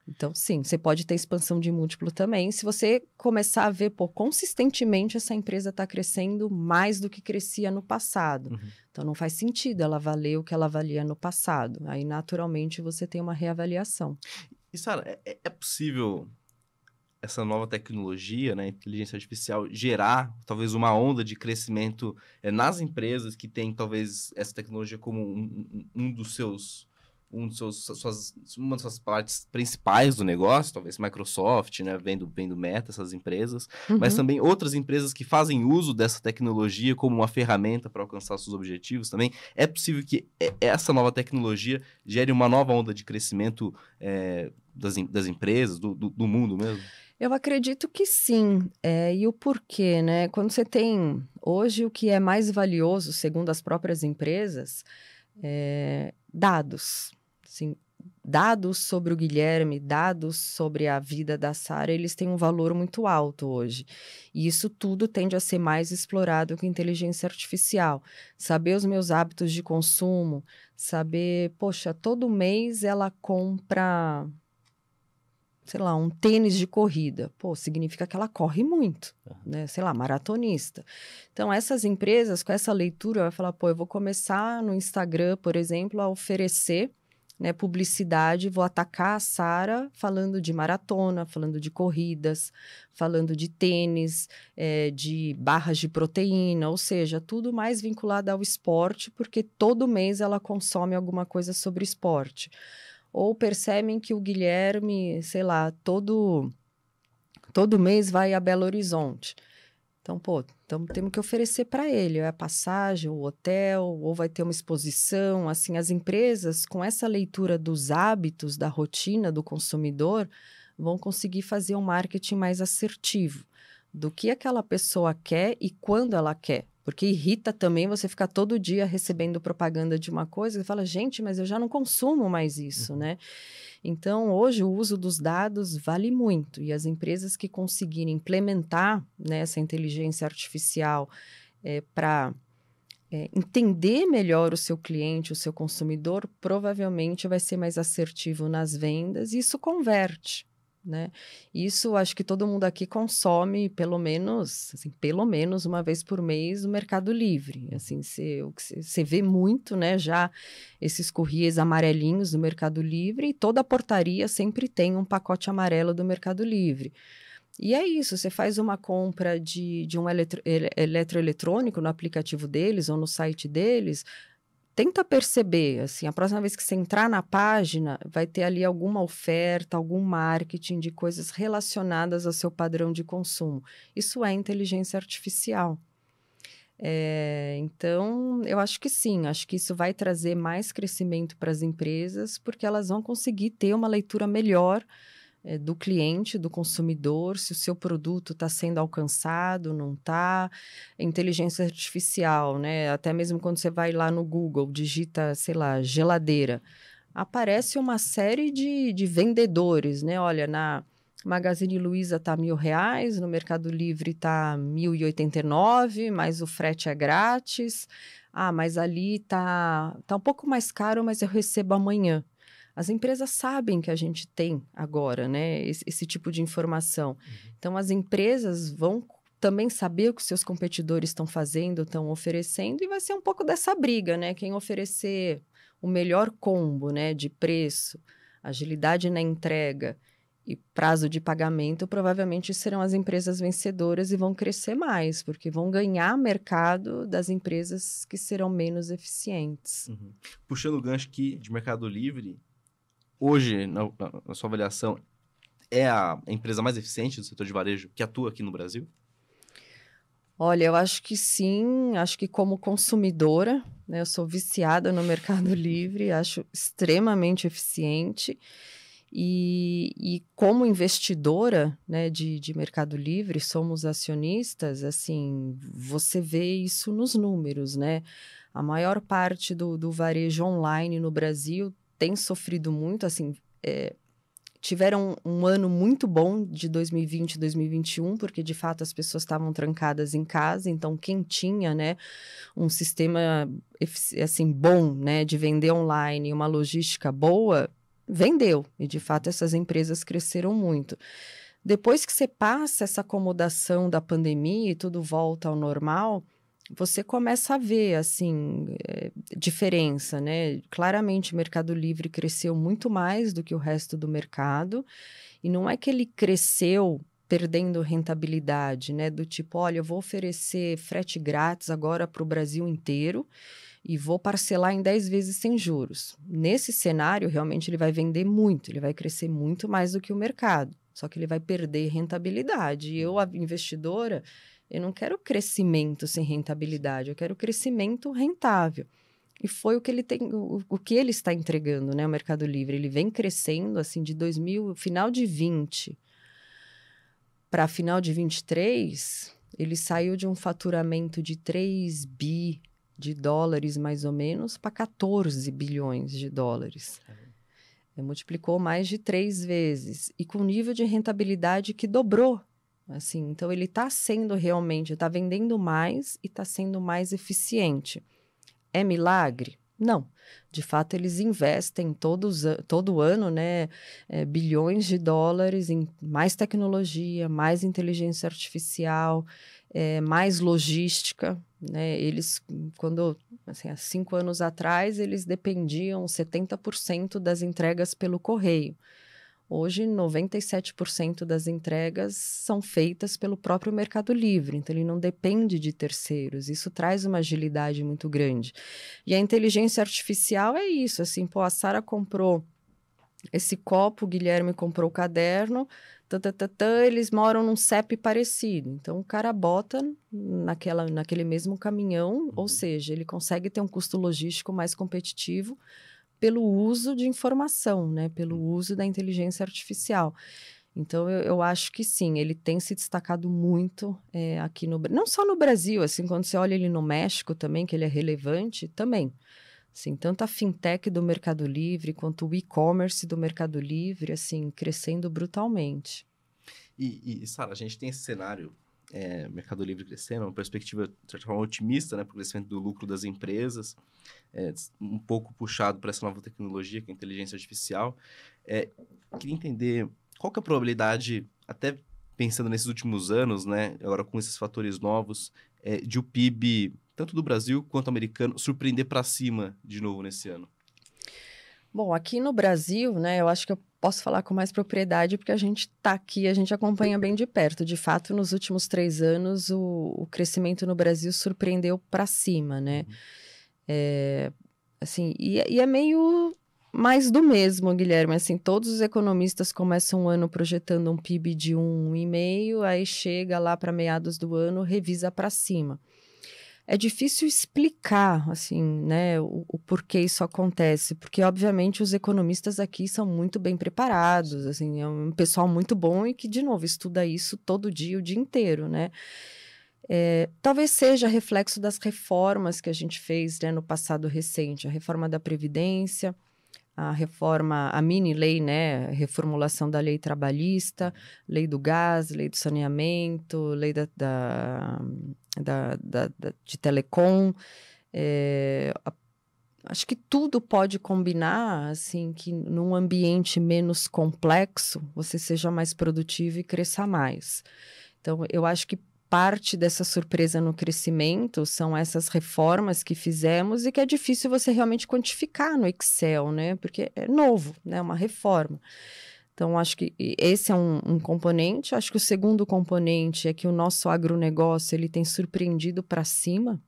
B: Então, sim, você pode ter expansão de múltiplo também, se você começar a ver, pô, consistentemente essa empresa está crescendo mais do que crescia no passado. Então, não faz sentido ela valer o que ela valia no passado. Aí, naturalmente, você tem uma reavaliação.
A: E, Sara, é possível essa nova tecnologia, né, inteligência artificial, gerar talvez uma onda de crescimento nas empresas que têm talvez essa tecnologia como uma das suas partes principais do negócio, talvez Microsoft, né, vendo Meta, essas empresas, mas também outras empresas que fazem uso dessa tecnologia como uma ferramenta para alcançar seus objetivos também. É possível que essa nova tecnologia gere uma nova onda de crescimento das empresas, do mundo mesmo?
B: Eu acredito que sim, e o porquê, né? Quando você tem, hoje o que é mais valioso, segundo as próprias empresas, dados, assim, dados sobre o Guilherme, dados sobre a vida da Sara, eles têm um valor muito alto hoje. E isso tudo tende a ser mais explorado com inteligência artificial. Saber os meus hábitos de consumo, saber, poxa, todo mês ela compra, sei lá, um tênis de corrida. Pô, significa que ela corre muito, né? Sei lá, maratonista. Então, essas empresas, com essa leitura, vai falar, pô, eu vou começar no Instagram, por exemplo, a oferecer, né, publicidade, vou atacar a Sara falando de maratona, falando de corridas, falando de tênis, de barras de proteína, ou seja, tudo mais vinculado ao esporte, porque todo mês ela consome alguma coisa sobre esporte. Ou percebem que o Guilherme, sei lá, todo mês vai a Belo Horizonte. Então, pô, temos que oferecer para ele a passagem, o hotel, ou vai ter uma exposição. Assim, as empresas, com essa leitura dos hábitos, da rotina do consumidor, vão conseguir fazer um marketing mais assertivo do que aquela pessoa quer e quando ela quer. Porque irrita também você ficar todo dia recebendo propaganda de uma coisa e fala, gente, mas eu já não consumo mais isso, né? Então, hoje, o uso dos dados vale muito. E as empresas que conseguirem implementar, né, essa inteligência artificial para entender melhor o seu cliente, o seu consumidor, provavelmente vai ser mais assertivo nas vendas e isso converte. Né? Isso acho que todo mundo aqui consome pelo menos uma vez por mês no Mercado Livre. Assim, você vê muito, né, já esses courriers amarelinhos do Mercado Livre e toda a portaria sempre tem um pacote amarelo do Mercado Livre. E é isso, você faz uma compra de um eletroeletrônico no aplicativo deles ou no site deles, tenta perceber, assim, a próxima vez que você entrar na página, vai ter ali alguma oferta, algum marketing de coisas relacionadas ao seu padrão de consumo. Isso é inteligência artificial. Então, eu acho que sim, acho que isso vai trazer mais crescimento para as empresas, porque elas vão conseguir ter uma leitura melhor do cliente, do consumidor, se o seu produto está sendo alcançado, não está. Inteligência artificial, né? Até mesmo quando você vai lá no Google, digita, sei lá, geladeira, aparece uma série de vendedores, né? Olha, na Magazine Luiza está R$ 1.000, no Mercado Livre está 1.089, mas o frete é grátis. Ah, mas ali tá um pouco mais caro, mas eu recebo amanhã. As empresas sabem que a gente tem agora, né, esse tipo de informação. Então, as empresas vão também saber o que seus competidores estão fazendo, estão oferecendo, e vai ser um pouco dessa briga, né? Quem oferecer o melhor combo, né, de preço, agilidade na entrega e prazo de pagamento, provavelmente serão as empresas vencedoras e vão crescer mais, porque vão ganhar mercado das empresas que serão menos eficientes.
A: Puxando o gancho aqui de Mercado Livre, hoje, na sua avaliação, é a empresa mais eficiente do setor de varejo que atua aqui no Brasil?
B: Olha, eu acho que sim, acho que como consumidora, né, eu sou viciada no Mercado Livre, acho extremamente eficiente. E como investidora, né, de Mercado Livre, somos acionistas, assim, você vê isso nos números, né? A maior parte do varejo online no Brasil tem sofrido muito, assim, tiveram um ano muito bom de 2020 e 2021, porque de fato as pessoas estavam trancadas em casa, então quem tinha, né, um sistema assim bom, né, de vender online, uma logística boa, vendeu, e de fato essas empresas cresceram muito. Depois que você passa essa acomodação da pandemia e tudo volta ao normal, você começa a ver, assim, diferença, né? Claramente o Mercado Livre cresceu muito mais do que o resto do mercado, e não é que ele cresceu perdendo rentabilidade, né? Do tipo, olha, eu vou oferecer frete grátis agora para o Brasil inteiro e vou parcelar em 10 vezes sem juros. Nesse cenário, realmente ele vai vender muito, ele vai crescer muito mais do que o mercado, só que ele vai perder rentabilidade. E eu, a investidora, eu não quero crescimento sem rentabilidade, eu quero crescimento rentável. E foi o que ele tem, o que ele está entregando, né, o Mercado Livre. Ele vem crescendo, assim, de 2000, final de 20 para final de 23, ele saiu de um faturamento de 3 bi de dólares, mais ou menos, para 14 bilhões de dólares. Multiplicou mais de 3 vezes. E com nível de rentabilidade que dobrou. Assim, então, ele está sendo realmente, está vendendo mais e está sendo mais eficiente. É milagre? Não. De fato, eles investem todo ano, né, bilhões de dólares em mais tecnologia, mais inteligência artificial, mais logística, né? Eles, quando, assim, há 5 anos atrás, eles dependiam 70% das entregas pelo correio. Hoje, 97% das entregas são feitas pelo próprio Mercado Livre, então ele não depende de terceiros. Isso traz uma agilidade muito grande. E a inteligência artificial é isso, assim, pô, a Sara comprou esse copo, o Guilherme comprou o caderno, eles moram num CEP parecido. Então, o cara bota naquele mesmo caminhão, ou seja, ele consegue ter um custo logístico mais competitivo pelo uso de informação, né? Pelo uso da inteligência artificial. Então, eu acho que sim, ele tem se destacado muito aqui não só no Brasil, assim, quando você olha ele no México também, que ele é relevante, também. Assim, tanto a fintech do Mercado Livre, quanto o e-commerce do Mercado Livre, assim, crescendo brutalmente.
A: E Sara, a gente tem esse cenário, Mercado Livre crescendo, uma perspectiva, de certa forma, otimista, né, para o crescimento do lucro das empresas, um pouco puxado para essa nova tecnologia, que é a inteligência artificial. Queria entender qual que é a probabilidade, até pensando nesses últimos anos, né, agora com esses fatores novos, de o PIB, tanto do Brasil quanto americano, surpreender para cima de novo nesse ano?
B: Bom, aqui no Brasil, né, eu acho que eu posso falar com mais propriedade, porque a gente está aqui, a gente acompanha bem de perto. De fato, nos últimos 3 anos, o crescimento no Brasil surpreendeu para cima, né? Assim, e é meio mais do mesmo, Guilherme. Assim, todos os economistas começam o ano projetando um PIB de 1,5, aí chega lá para meados do ano, revisa para cima. É difícil explicar, assim, né, o porquê isso acontece, porque, obviamente, os economistas aqui são muito bem preparados, assim, é um pessoal muito bom e que, de novo, estuda isso todo dia, o dia inteiro, né? Talvez seja reflexo das reformas que a gente fez, né, no passado recente, a reforma da Previdência, a reforma, a mini-lei, né, reformulação da lei trabalhista, lei do gás, lei do saneamento, lei de telecom. Acho que tudo pode combinar, assim, que num ambiente menos complexo, você seja mais produtivo e cresça mais. Então, eu acho que parte dessa surpresa no crescimento são essas reformas que fizemos e que é difícil você realmente quantificar no Excel, né? Porque é novo, né? Uma reforma. Então, acho que esse é um componente. Acho que o segundo componente é que o nosso agronegócio ele tem surpreendido para cima,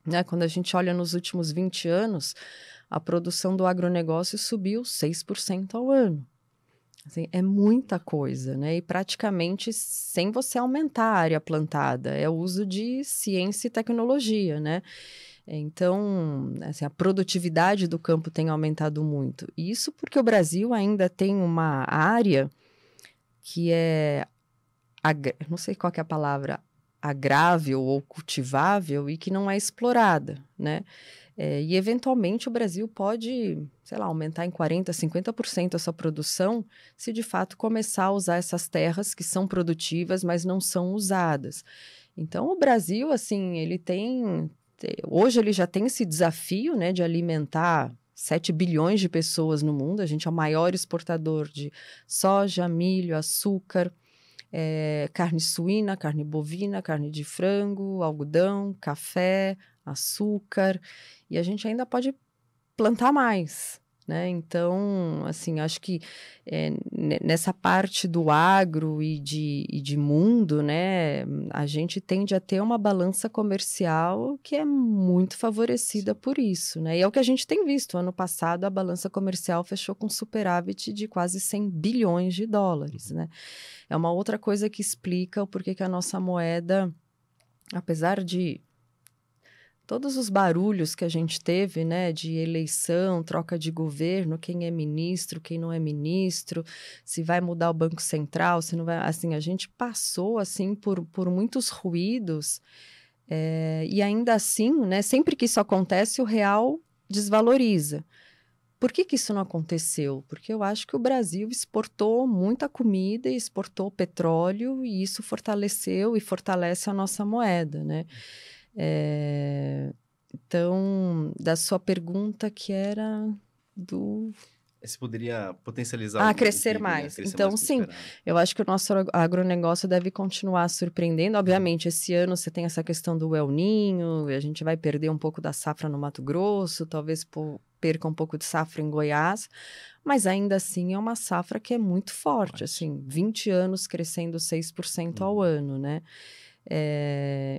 B: né? Quando a gente olha nos últimos 20 anos, a produção do agronegócio subiu 6% ao ano. Assim, é muita coisa, né? E praticamente sem você aumentar a área plantada. É o uso de ciência e tecnologia, né? Então, assim, a produtividade do campo tem aumentado muito. Isso porque o Brasil ainda tem uma área que é, não sei qual que é a palavra, agrável ou cultivável e que não é explorada, né? E, eventualmente, o Brasil pode, sei lá, aumentar em 40%, 50% essa produção se, de fato, começar a usar essas terras que são produtivas, mas não são usadas. Então, o Brasil, assim, hoje ele já tem esse desafio, né, de alimentar 7 bilhões de pessoas no mundo. A gente é o maior exportador de soja, milho, açúcar, carne suína, carne bovina, carne de frango, algodão, café, açúcar, e a gente ainda pode plantar mais, né? Então, assim, acho que nessa parte do agro e de mundo, né, a gente tende a ter uma balança comercial que é muito favorecida por isso, né? E é o que a gente tem visto. Ano passado, a balança comercial fechou com superávit de quase 100 bilhões de dólares, né? É uma outra coisa que explica o porquê que a nossa moeda, apesar de todos os barulhos que a gente teve, né, de eleição, troca de governo, quem é ministro, quem não é ministro, se vai mudar o Banco Central, se não vai, assim, a gente passou, assim, por muitos ruídos, e ainda assim, né, sempre que isso acontece, o real desvaloriza. Por que que isso não aconteceu? Porque eu acho que o Brasil exportou muita comida e exportou petróleo, e isso fortaleceu e fortalece a nossa moeda, né? Então, da sua pergunta que era do...
A: Você poderia potencializar o
B: crescer
A: PIB, né?
B: mais.
A: Crescer mais
B: Então,
A: que o
B: sim,
A: esperado.
B: eu acho que o nosso agronegócio deve continuar surpreendendo. Obviamente, esse ano você tem essa questão do El Niño, e a gente vai perder um pouco da safra no Mato Grosso, talvez perca um pouco de safra em Goiás, mas ainda assim é uma safra que é muito forte, assim, 20 anos crescendo 6% ao ano, né?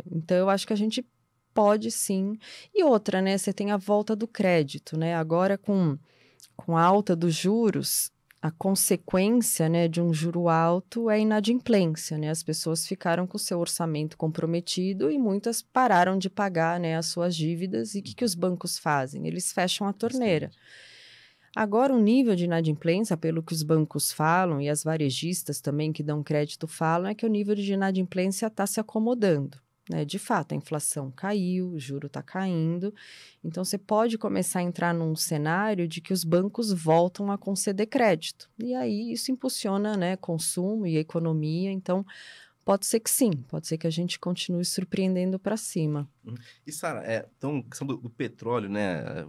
B: Então, eu acho que a gente pode sim. E outra, né? Você tem a volta do crédito, né? Agora, com a alta dos juros, a consequência, né, de um juro alto é a inadimplência, né? As pessoas ficaram com o seu orçamento comprometido e muitas pararam de pagar, né, as suas dívidas. E o que os bancos fazem? Eles fecham a torneira. Agora, o nível de inadimplência, pelo que os bancos falam e as varejistas também que dão crédito falam, é que o nível de inadimplência está se acomodando, né? De fato, a inflação caiu, o juro está caindo. Então, você pode começar a entrar num cenário de que os bancos voltam a conceder crédito. E aí, isso impulsiona, né, consumo e economia. Então, pode ser que sim, pode ser que a gente continue surpreendendo para cima.
A: E, Sara, então, questão do petróleo, né?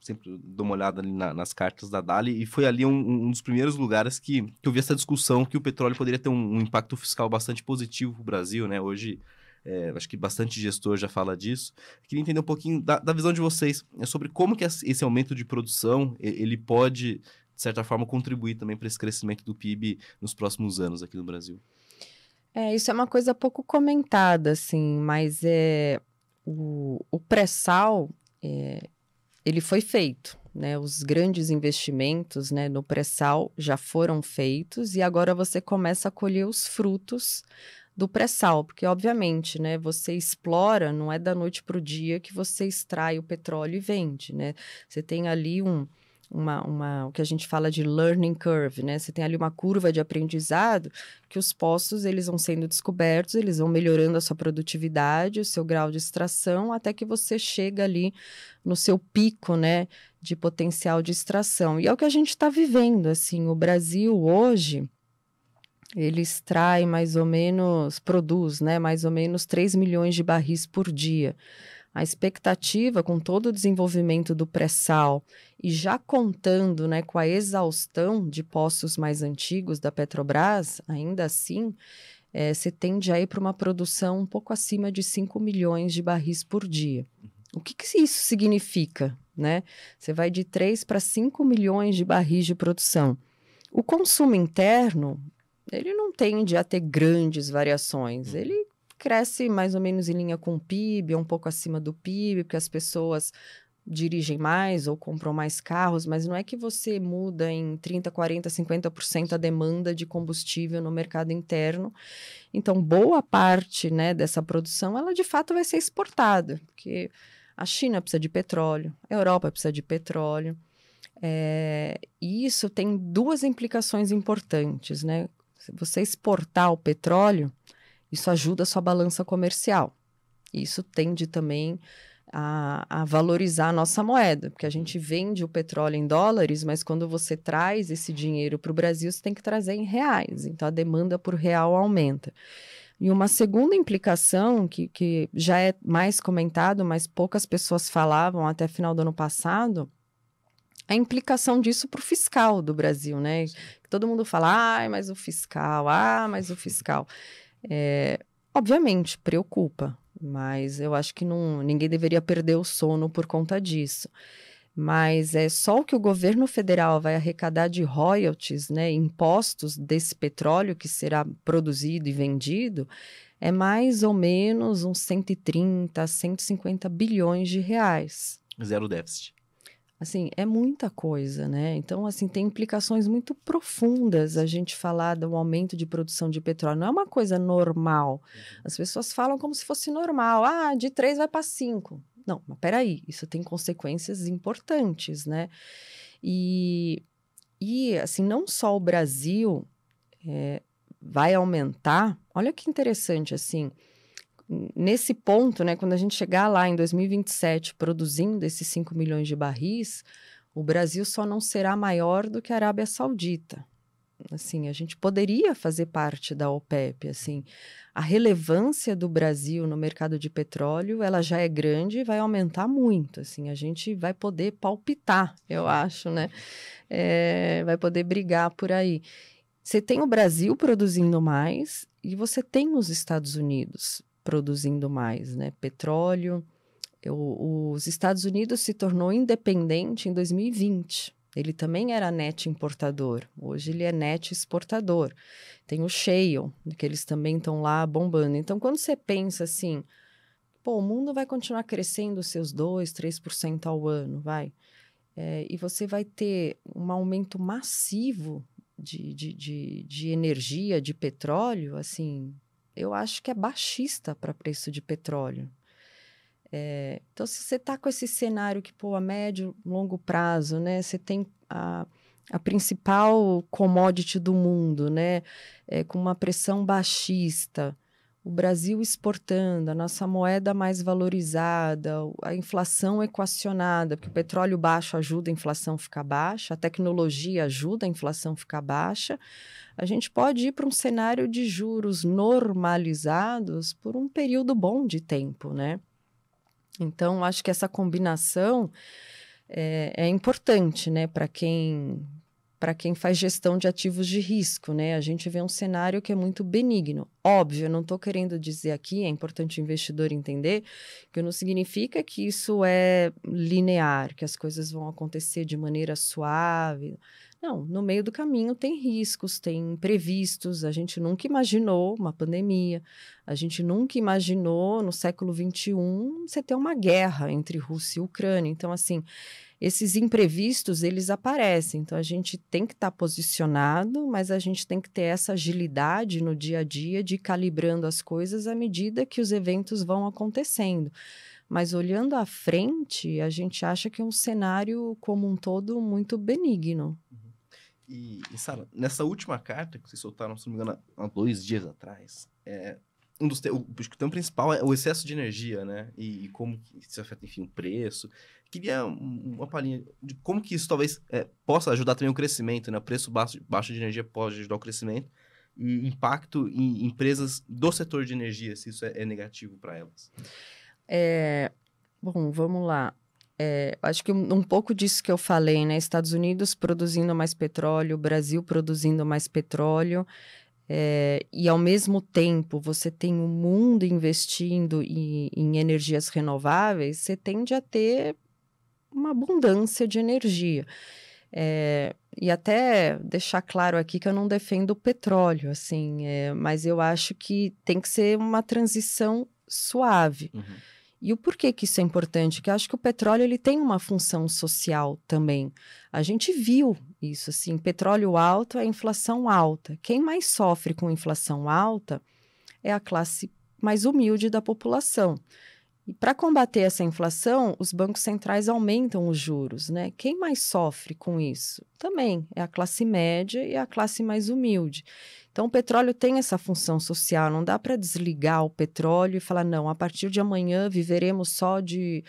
A: Sempre dou uma olhada ali nas cartas da Dali, e foi ali um dos primeiros lugares que eu vi essa discussão que o petróleo poderia ter um impacto fiscal bastante positivo para o Brasil, né? Hoje, acho que bastante gestor já fala disso. Queria entender um pouquinho da visão de vocês sobre como que esse aumento de produção, ele pode, de certa forma, contribuir também para esse crescimento do PIB nos próximos anos aqui no Brasil.
B: Isso é uma coisa pouco comentada, assim, mas o pré-sal, ele foi feito, né? Os grandes investimentos, né, no pré-sal já foram feitos e agora você começa a colher os frutos do pré-sal, porque, obviamente, né, você explora, não é da noite para o dia que você extrai o petróleo e vende, né? Você tem ali o que a gente fala de learning curve, né? Você tem ali uma curva de aprendizado que os poços, eles vão sendo descobertos, eles vão melhorando a sua produtividade, o seu grau de extração, até que você chega ali no seu pico, né, de potencial de extração. E é o que a gente está vivendo, assim, o Brasil hoje, ele extrai mais ou menos, produz, né, mais ou menos 3 milhões de barris por dia. A expectativa, com todo o desenvolvimento do pré-sal e já contando, né, com a exaustão de poços mais antigos da Petrobras, ainda assim, você tende a ir para uma produção um pouco acima de 5 milhões de barris por dia. O que isso significa, né? Você vai de 3 para 5 milhões de barris de produção. O consumo interno, ele não tende a ter grandes variações. Ele cresce mais ou menos em linha com o PIB, um pouco acima do PIB, porque as pessoas dirigem mais ou compram mais carros, mas não é que você muda em 30%, 40%, 50% a demanda de combustível no mercado interno. Então, boa parte, né, dessa produção, ela de fato vai ser exportada, porque a China precisa de petróleo, a Europa precisa de petróleo. E isso tem duas implicações importantes, né? Se você exportar o petróleo, isso ajuda a sua balança comercial. Isso tende também a valorizar a nossa moeda, porque a gente vende o petróleo em dólares, mas quando você traz esse dinheiro para o Brasil, você tem que trazer em reais. Então, a demanda por real aumenta. E uma segunda implicação, que já é mais comentado, mas poucas pessoas falavam até final do ano passado, a implicação disso para o fiscal do Brasil, né? Todo mundo fala, mas o fiscal, mas o fiscal. Obviamente, preocupa, mas eu acho que ninguém deveria perder o sono por conta disso. Mas é só o que o governo federal vai arrecadar de royalties, né, impostos desse petróleo que será produzido e vendido, é mais ou menos uns 130, 150 bilhões de reais.
A: Zero déficit.
B: Assim, é muita coisa, né? Então, assim, tem implicações muito profundas a gente falar do aumento de produção de petróleo. Não é uma coisa normal. As pessoas falam como se fosse normal. De 3 vai para 5. Não, mas peraí, isso tem consequências importantes, né? E assim, não só o Brasil vai aumentar. Olha que interessante, assim, nesse ponto, né, quando a gente chegar lá em 2027 produzindo esses 5 milhões de barris, o Brasil só não será maior do que a Arábia Saudita. Assim, a gente poderia fazer parte da OPEP, assim. A relevância do Brasil no mercado de petróleo, ela já é grande e vai aumentar muito, assim. A gente vai poder palpitar, eu acho, né? Vai poder brigar por aí. Você tem o Brasil produzindo mais e você tem os Estados Unidos produzindo mais, né? Petróleo. Os Estados Unidos se tornou independente em 2020. Ele também era net importador. Hoje ele é net exportador. Tem o shale, que eles também estão lá bombando. Então, quando você pensa assim, o mundo vai continuar crescendo seus 2%, 3% ao ano, vai. E você vai ter um aumento massivo de energia, de petróleo, assim, eu acho que é baixista para preço de petróleo. Então, se você está com esse cenário que, a médio, longo prazo, né, você tem a principal commodity do mundo, né, com uma pressão baixista, o Brasil exportando, a nossa moeda mais valorizada, a inflação equacionada, porque o petróleo baixo ajuda a inflação a ficar baixa, a tecnologia ajuda a inflação a ficar baixa, a gente pode ir para um cenário de juros normalizados por um período bom de tempo, né? Então, acho que essa combinação é importante, né, para quem faz gestão de ativos de risco, né? A gente vê um cenário que é muito benigno. Óbvio, eu não estou querendo dizer aqui, é importante o investidor entender, que não significa que isso é linear, que as coisas vão acontecer de maneira suave. Não, no meio do caminho tem riscos, tem imprevistos. A gente nunca imaginou uma pandemia, a gente nunca imaginou no século XXI você ter uma guerra entre Rússia e Ucrânia. Então, assim, esses imprevistos, eles aparecem. Então, a gente tem que estar posicionado, mas a gente tem que ter essa agilidade no dia a dia de ir calibrando as coisas à medida que os eventos vão acontecendo. Mas olhando à frente, a gente acha que é um cenário como um todo muito benigno.
A: E Sara, nessa última carta que vocês soltaram, se não me engano, há 2 dias atrás, o tema principal é o excesso de energia, né? E como que isso afeta, enfim, o preço. Queria uma palhinha de como que isso talvez possa ajudar também o crescimento, né? O preço baixo de energia pode ajudar o crescimento e impacto em empresas do setor de energia, se isso é negativo para elas.
B: Bom, vamos lá. Acho que um pouco disso que eu falei, né? Estados Unidos produzindo mais petróleo, Brasil produzindo mais petróleo, e ao mesmo tempo você tem o mundo investindo em energias renováveis, você tende a ter uma abundância de energia. E até deixar claro aqui que eu não defendo o petróleo, assim, mas eu acho que tem que ser uma transição suave.
A: Uhum.
B: E o porquê que isso é importante? Que eu acho que o petróleo ele tem uma função social também. A gente viu isso, assim, petróleo alto é inflação alta. Quem mais sofre com inflação alta é a classe mais humilde da população. E para combater essa inflação, os bancos centrais aumentam os juros, né? Quem mais sofre com isso? Também é a classe média e a classe mais humilde. Então, o petróleo tem essa função social, não dá para desligar o petróleo e falar, não, a partir de amanhã viveremos só de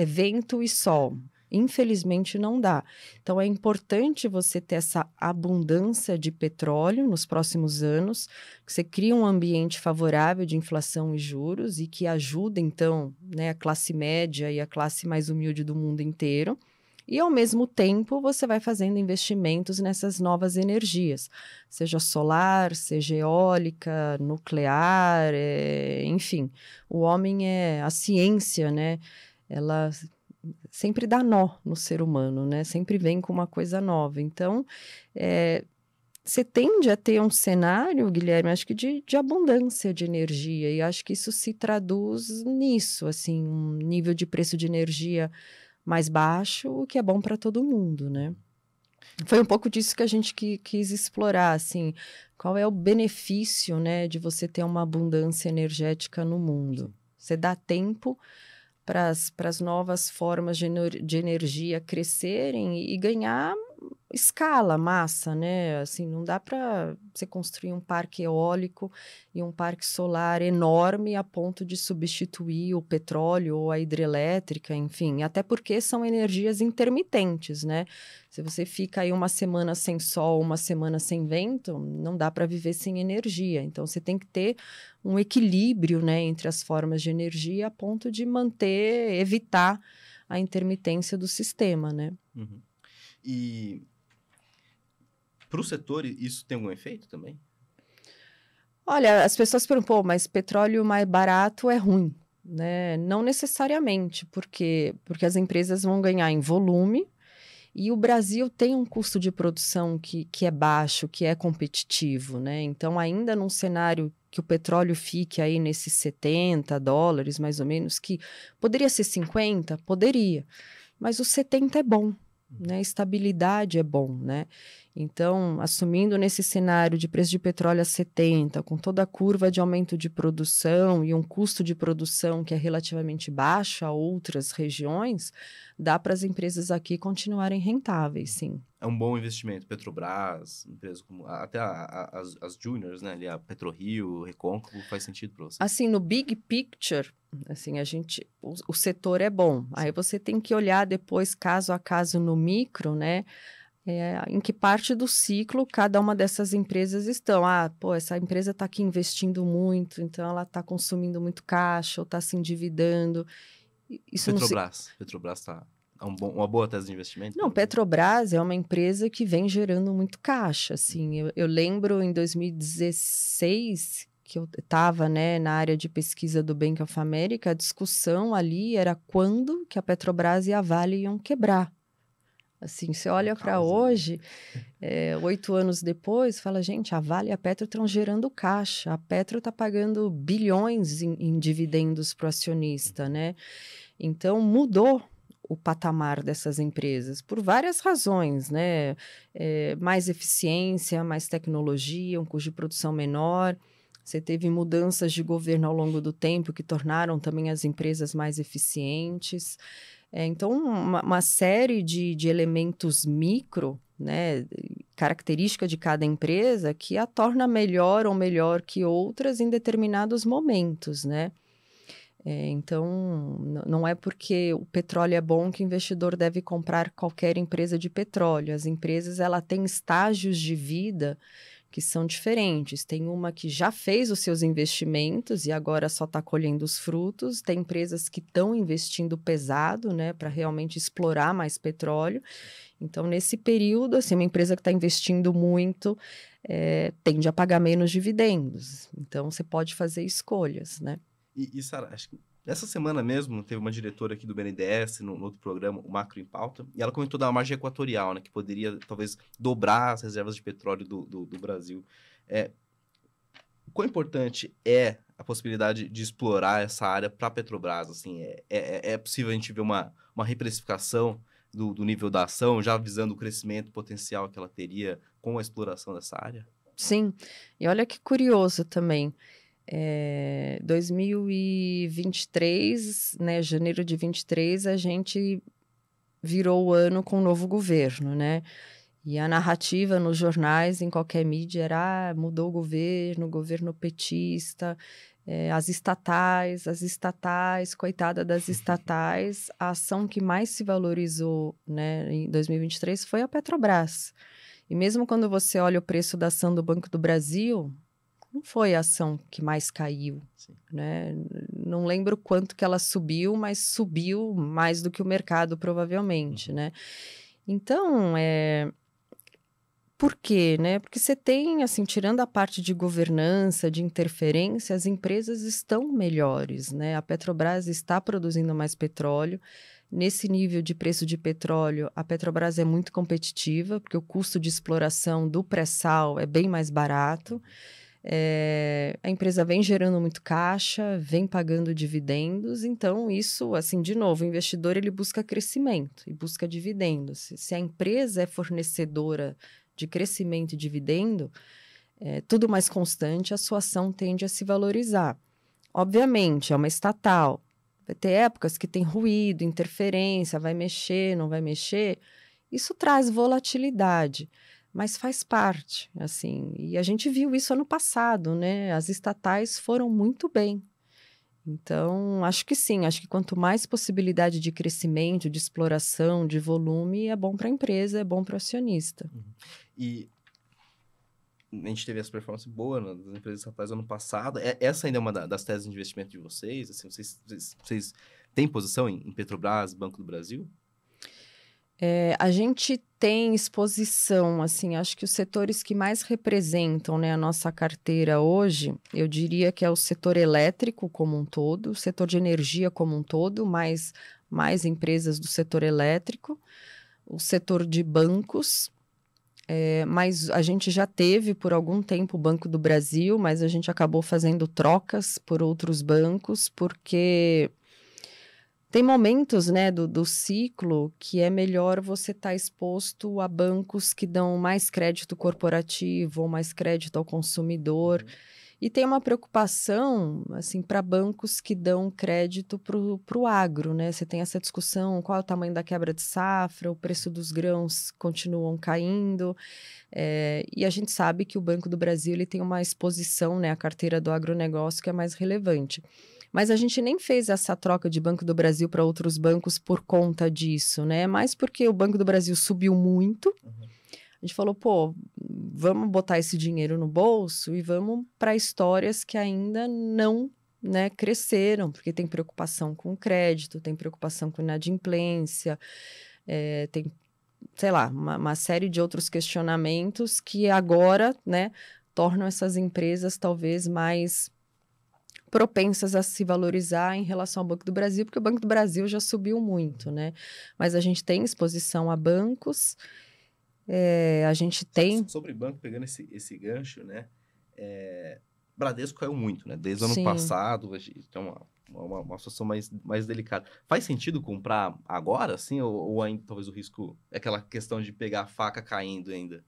B: vento e sol. Infelizmente, não dá. Então, é importante você ter essa abundância de petróleo nos próximos anos, que você cria um ambiente favorável de inflação e juros e que ajuda, então, né, a classe média e a classe mais humilde do mundo inteiro. E, ao mesmo tempo, você vai fazendo investimentos nessas novas energias, seja solar, seja eólica, nuclear, enfim. O homem a ciência, né? Ela sempre dá nó no ser humano, né? Sempre vem com uma coisa nova. Então, você tende a ter um cenário, Guilherme, acho que de abundância de energia, e acho que isso se traduz nisso, assim, um nível de preço de energia mais baixo, o que é bom para todo mundo, né? Foi um pouco disso que a gente quis explorar, assim, qual é o benefício, né, de você ter uma abundância energética no mundo. Você dá tempo para as novas formas de energia crescerem e ganhar escala, massa, né? Assim, não dá para você construir um parque eólico e um parque solar enorme a ponto de substituir o petróleo ou a hidrelétrica, enfim, até porque são energias intermitentes, né? Se você fica aí uma semana sem sol, uma semana sem vento, não dá para viver sem energia. Então, você tem que ter um equilíbrio, né, entre as formas de energia a ponto de evitar a intermitência do sistema, né?
A: Uhum. E para o setor, isso tem algum efeito também?
B: Olha, as pessoas perguntam, mas petróleo mais barato é ruim, né? Não necessariamente, porque as empresas vão ganhar em volume e o Brasil tem um custo de produção que é baixo, que é competitivo, né? Então, ainda num cenário que o petróleo fique aí nesses $70, mais ou menos, que poderia ser 50, poderia, mas o 70 é bom, né? Estabilidade é bom, né? Então, assumindo nesse cenário de preço de petróleo a 70, com toda a curva de aumento de produção e um custo de produção que é relativamente baixo a outras regiões, dá para as empresas aqui continuarem rentáveis, sim.
A: É um bom investimento. Petrobras, empresas como até as juniors, né? Ali a PetroRio, Recôncavo, faz sentido para você?
B: Assim, no big picture, assim, o setor é bom. Aí você tem que olhar depois, caso a caso, no micro, né? Em que parte do ciclo cada uma dessas empresas estão. Essa empresa está aqui investindo muito, então ela está consumindo muito caixa ou está se endividando. Isso
A: Petrobras está uma boa tese de investimento?
B: Não, Petrobras é uma empresa que vem gerando muito caixa, assim. Eu lembro em 2016 que eu estava, né, na área de pesquisa do Bank of America, a discussão ali era quando que a Petrobras e a Vale iam quebrar. Assim, você olha para hoje, 8 anos depois, fala, gente, a Vale e a Petro estão gerando caixa. A Petro está pagando bilhões em dividendos para o acionista, né? Então, mudou o patamar dessas empresas? Por várias razões, né? Mais eficiência, mais tecnologia, um custo de produção menor. Você teve mudanças de governo ao longo do tempo que tornaram também as empresas mais eficientes. Então, uma série de elementos micro, né, característica de cada empresa, que a torna melhor ou melhor que outras em determinados momentos, né? Então, não é porque o petróleo é bom que o investidor deve comprar qualquer empresa de petróleo. As empresas, ela tem estágios de vida que são diferentes. Tem uma que já fez os seus investimentos e agora só está colhendo os frutos. Tem empresas que estão investindo pesado, né, para realmente explorar mais petróleo. Então, nesse período, assim, uma empresa que está investindo muito tende a pagar menos dividendos. Então, você pode fazer escolhas, né?
A: Sara, acho que essa semana mesmo teve uma diretora aqui do BNDES, no outro programa, o Macro em Pauta, e ela comentou da margem equatorial, né, que poderia talvez dobrar as reservas de petróleo do Brasil. Quão importante é a possibilidade de explorar essa área para a Petrobras? Assim, é possível a gente ver uma reprecificação do nível da ação, já visando o crescimento potencial que ela teria com a exploração dessa área?
B: Sim, e olha que curioso também. 2023, né, janeiro de 23, a gente virou o ano com um novo governo, né? E a narrativa nos jornais, em qualquer mídia, era mudou o governo petista, as estatais, coitada das estatais. A ação que mais se valorizou, né, em 2023 foi a Petrobras. E mesmo quando você olha o preço da ação do Banco do Brasil, não foi a ação que mais caiu, né? Não lembro quanto que ela subiu, mas subiu mais do que o mercado, provavelmente, né? Então, por quê, né? Porque você tem, assim, tirando a parte de governança, de interferência, as empresas estão melhores, né? A Petrobras está produzindo mais petróleo. Nesse nível de preço de petróleo, a Petrobras é muito competitiva, porque o custo de exploração do pré-sal é bem mais barato. A empresa vem gerando muito caixa, vem pagando dividendos, então isso, assim, de novo, o investidor ele busca crescimento e busca dividendos. Se a empresa é fornecedora de crescimento e dividendo, tudo mais constante, a sua ação tende a se valorizar. Obviamente, é uma estatal, vai ter épocas que tem ruído, interferência, vai mexer, não vai mexer, isso traz volatilidade. Mas faz parte, assim, e a gente viu isso ano passado, né? As estatais foram muito bem. Então, acho que sim, acho que quanto mais possibilidade de crescimento, de exploração, de volume, é bom para a empresa, é bom para o acionista.
A: E a gente teve essa performance boa nas empresas estatais ano passado. Essa ainda é uma das teses de investimento de vocês? Assim, vocês têm posição em Petrobras, Banco do Brasil?
B: A gente tem exposição, assim, acho que os setores que mais representam, né, a nossa carteira hoje, eu diria que é o setor elétrico como um todo, o setor de energia como um todo, mais empresas do setor elétrico, o setor de bancos, mas a gente já teve por algum tempo o Banco do Brasil, mas a gente acabou fazendo trocas por outros bancos, porque tem momentos, né, do ciclo que é melhor você estar exposto a bancos que dão mais crédito corporativo ou mais crédito ao consumidor. E tem uma preocupação, assim, para bancos que dão crédito para o agro, né? Você tem essa discussão, qual é o tamanho da quebra de safra, o preço dos grãos continuam caindo. E a gente sabe que o Banco do Brasil ele tem uma exposição, né, a carteira do agronegócio que é mais relevante. Mas a gente nem fez essa troca de Banco do Brasil para outros bancos por conta disso, né? Mais porque o Banco do Brasil subiu muito. A gente falou, pô, vamos botar esse dinheiro no bolso e vamos para histórias que ainda não, né, cresceram, porque tem preocupação com crédito, tem preocupação com inadimplência, tem, sei lá, uma série de outros questionamentos que agora, né, tornam essas empresas talvez mais propensas a se valorizar em relação ao Banco do Brasil, porque o Banco do Brasil já subiu muito, né? Mas a gente tem exposição a bancos, a gente tem...
A: Sobre banco, pegando esse gancho, né? Bradesco caiu muito, né? Desde o ano
B: Sim.
A: passado, tem uma situação mais delicada. Faz sentido comprar agora, assim, ou ainda talvez o risco é aquela questão de pegar a faca caindo ainda?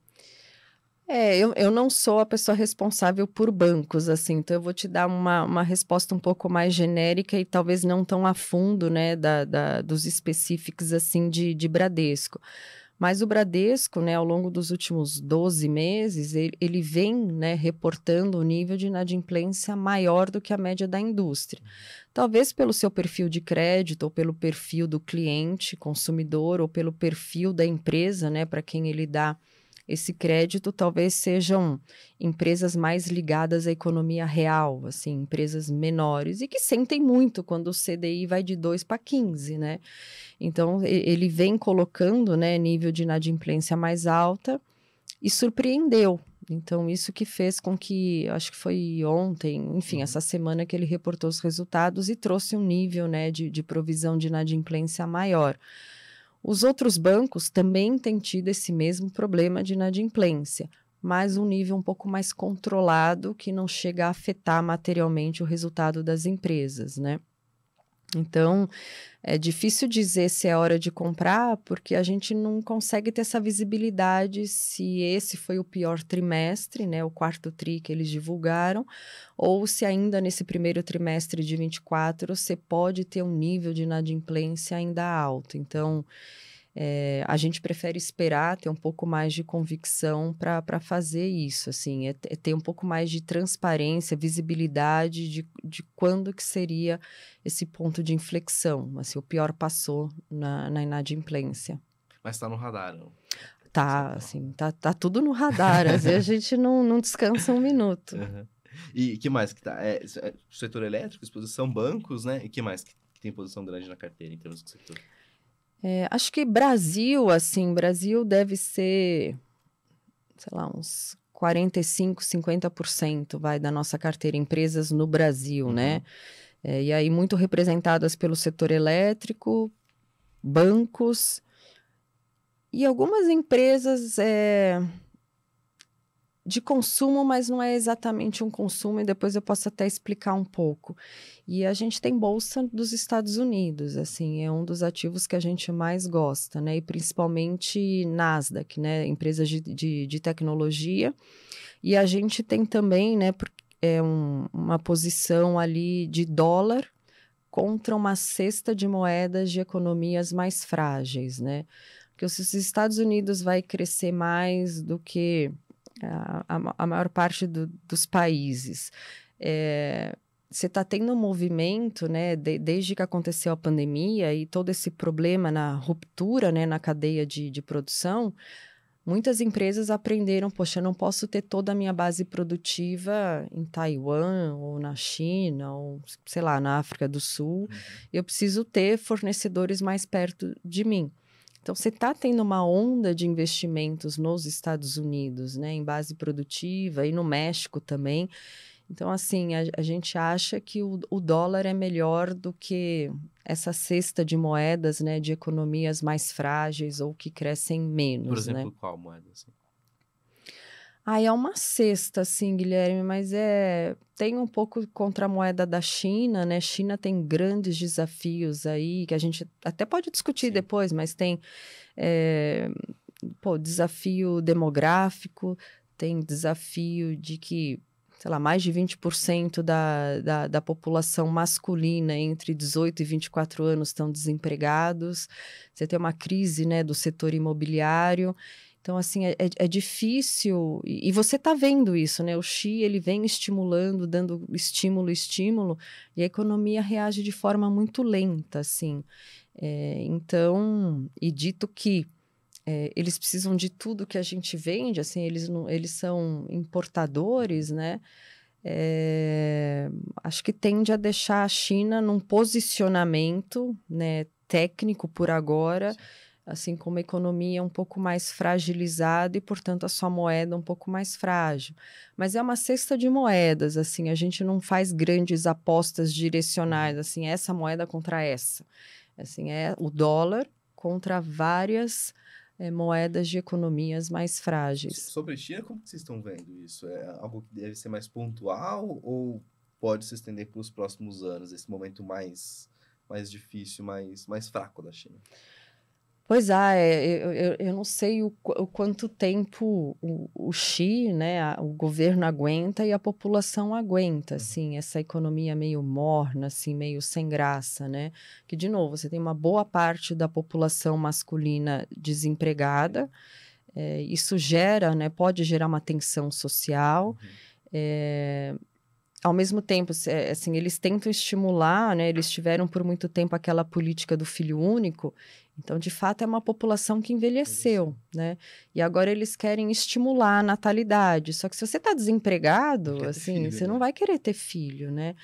B: Eu não sou a pessoa responsável por bancos, assim, então eu vou te dar uma resposta um pouco mais genérica e talvez não tão a fundo, né, dos específicos, assim, de Bradesco. Mas o Bradesco, né, ao longo dos últimos 12 meses, ele vem, né, reportando um nível de inadimplência maior do que a média da indústria. Talvez pelo seu perfil de crédito, ou pelo perfil do cliente, consumidor, ou pelo perfil da empresa, né, para quem ele dá esse crédito, talvez sejam empresas mais ligadas à economia real, assim, empresas menores, e que sentem muito quando o CDI vai de 2 para 15, né? Então, ele vem colocando, né, nível de inadimplência mais alta e surpreendeu. Então, isso que fez com que, acho que foi ontem, enfim, essa semana que ele reportou os resultados e trouxe um nível, né, de provisão de inadimplência maior. Os outros bancos também têm tido esse mesmo problema de inadimplência, mas um nível um pouco mais controlado que não chega a afetar materialmente o resultado das empresas, né? Então, é difícil dizer se é hora de comprar, porque a gente não consegue ter essa visibilidade se esse foi o pior trimestre, né, o quarto tri que eles divulgaram, ou se ainda nesse primeiro trimestre de 24 você pode ter um nível de inadimplência ainda alto. Então, a gente prefere esperar, ter um pouco mais de convicção para fazer isso, assim, é ter um pouco mais de transparência, visibilidade de quando que seria esse ponto de inflexão, assim, o pior passou na inadimplência.
A: Mas está no radar, não?
B: Tá, assim, tá tudo no radar, às vezes a gente não descansa um minuto.
A: Uhum. E que mais que tá? Setor elétrico, exposição bancos, né? E que mais que tem posição grande na carteira em termos de setor?
B: Acho que Brasil, assim, Brasil deve ser, sei lá, uns 45, 50% vai da nossa carteira empresas no Brasil, né? E aí muito representadas pelo setor elétrico, bancos e algumas empresas de consumo, mas não é exatamente um consumo, e depois eu posso até explicar um pouco. E a gente tem bolsa dos Estados Unidos, assim, é um dos ativos que a gente mais gosta, né? E principalmente Nasdaq, né? Empresas de tecnologia. E a gente tem também, né, uma posição ali de dólar contra uma cesta de moedas de economias mais frágeis, né? Porque se os Estados Unidos vai crescer mais do que a maior parte dos países, você está tendo um movimento, né, desde que aconteceu a pandemia e todo esse problema na ruptura, né, na cadeia de produção. Muitas empresas aprenderam, poxa, eu não posso ter toda a minha base produtiva em Taiwan ou na China ou, sei lá, na África do Sul. Eu preciso ter fornecedores mais perto de mim. Então, você está tendo uma onda de investimentos nos Estados Unidos, né, em base produtiva e no México também. Então, assim, a gente acha que o dólar é melhor do que essa cesta de moedas, né, de economias mais frágeis ou que crescem menos,
A: Por exemplo,
B: né?
A: qual moeda? Assim?
B: É uma cesta, assim, Guilherme, mas tem um pouco contra a moeda da China, né? China tem grandes desafios aí, que a gente até pode discutir
A: Sim.
B: depois, mas tem desafio demográfico, tem desafio de que, sei lá, mais de 20% da população masculina entre 18 e 24 anos estão desempregados. Você tem uma crise, né, do setor imobiliário. Então, assim, é difícil. E você está vendo isso, né? O Xi, ele vem estimulando, dando estímulo, e a economia reage de forma muito lenta, assim. Então, e dito que eles precisam de tudo que a gente vende, assim, eles são importadores, né? Acho que tende a deixar a China num posicionamento, né, técnico por agora, assim como a economia um pouco mais fragilizada e, portanto, a sua moeda um pouco mais frágil. Mas é uma cesta de moedas, assim, a gente não faz grandes apostas direcionais, assim, essa moeda contra essa. Assim, é o dólar contra várias moedas de economias mais frágeis.
A: Sobre a China, como que vocês estão vendo isso? É algo que deve ser mais pontual ou pode se estender para os próximos anos, esse momento mais difícil, mais fraco da China?
B: Pois é, eu não sei o quanto tempo o Xi, né, o governo aguenta e a população aguenta, assim, essa economia meio morna, assim, meio sem graça, né? Que, de novo, você tem uma boa parte da população masculina desempregada, isso gera, né, pode gerar uma tensão social, ao mesmo tempo, assim, eles tentam estimular, né? Eles tiveram por muito tempo aquela política do filho único. Então, de fato, é uma população que envelheceu, né? E agora eles querem estimular a natalidade. Só que se você está desempregado, assim,
A: filho,
B: você
A: né?
B: não vai querer ter filho, né?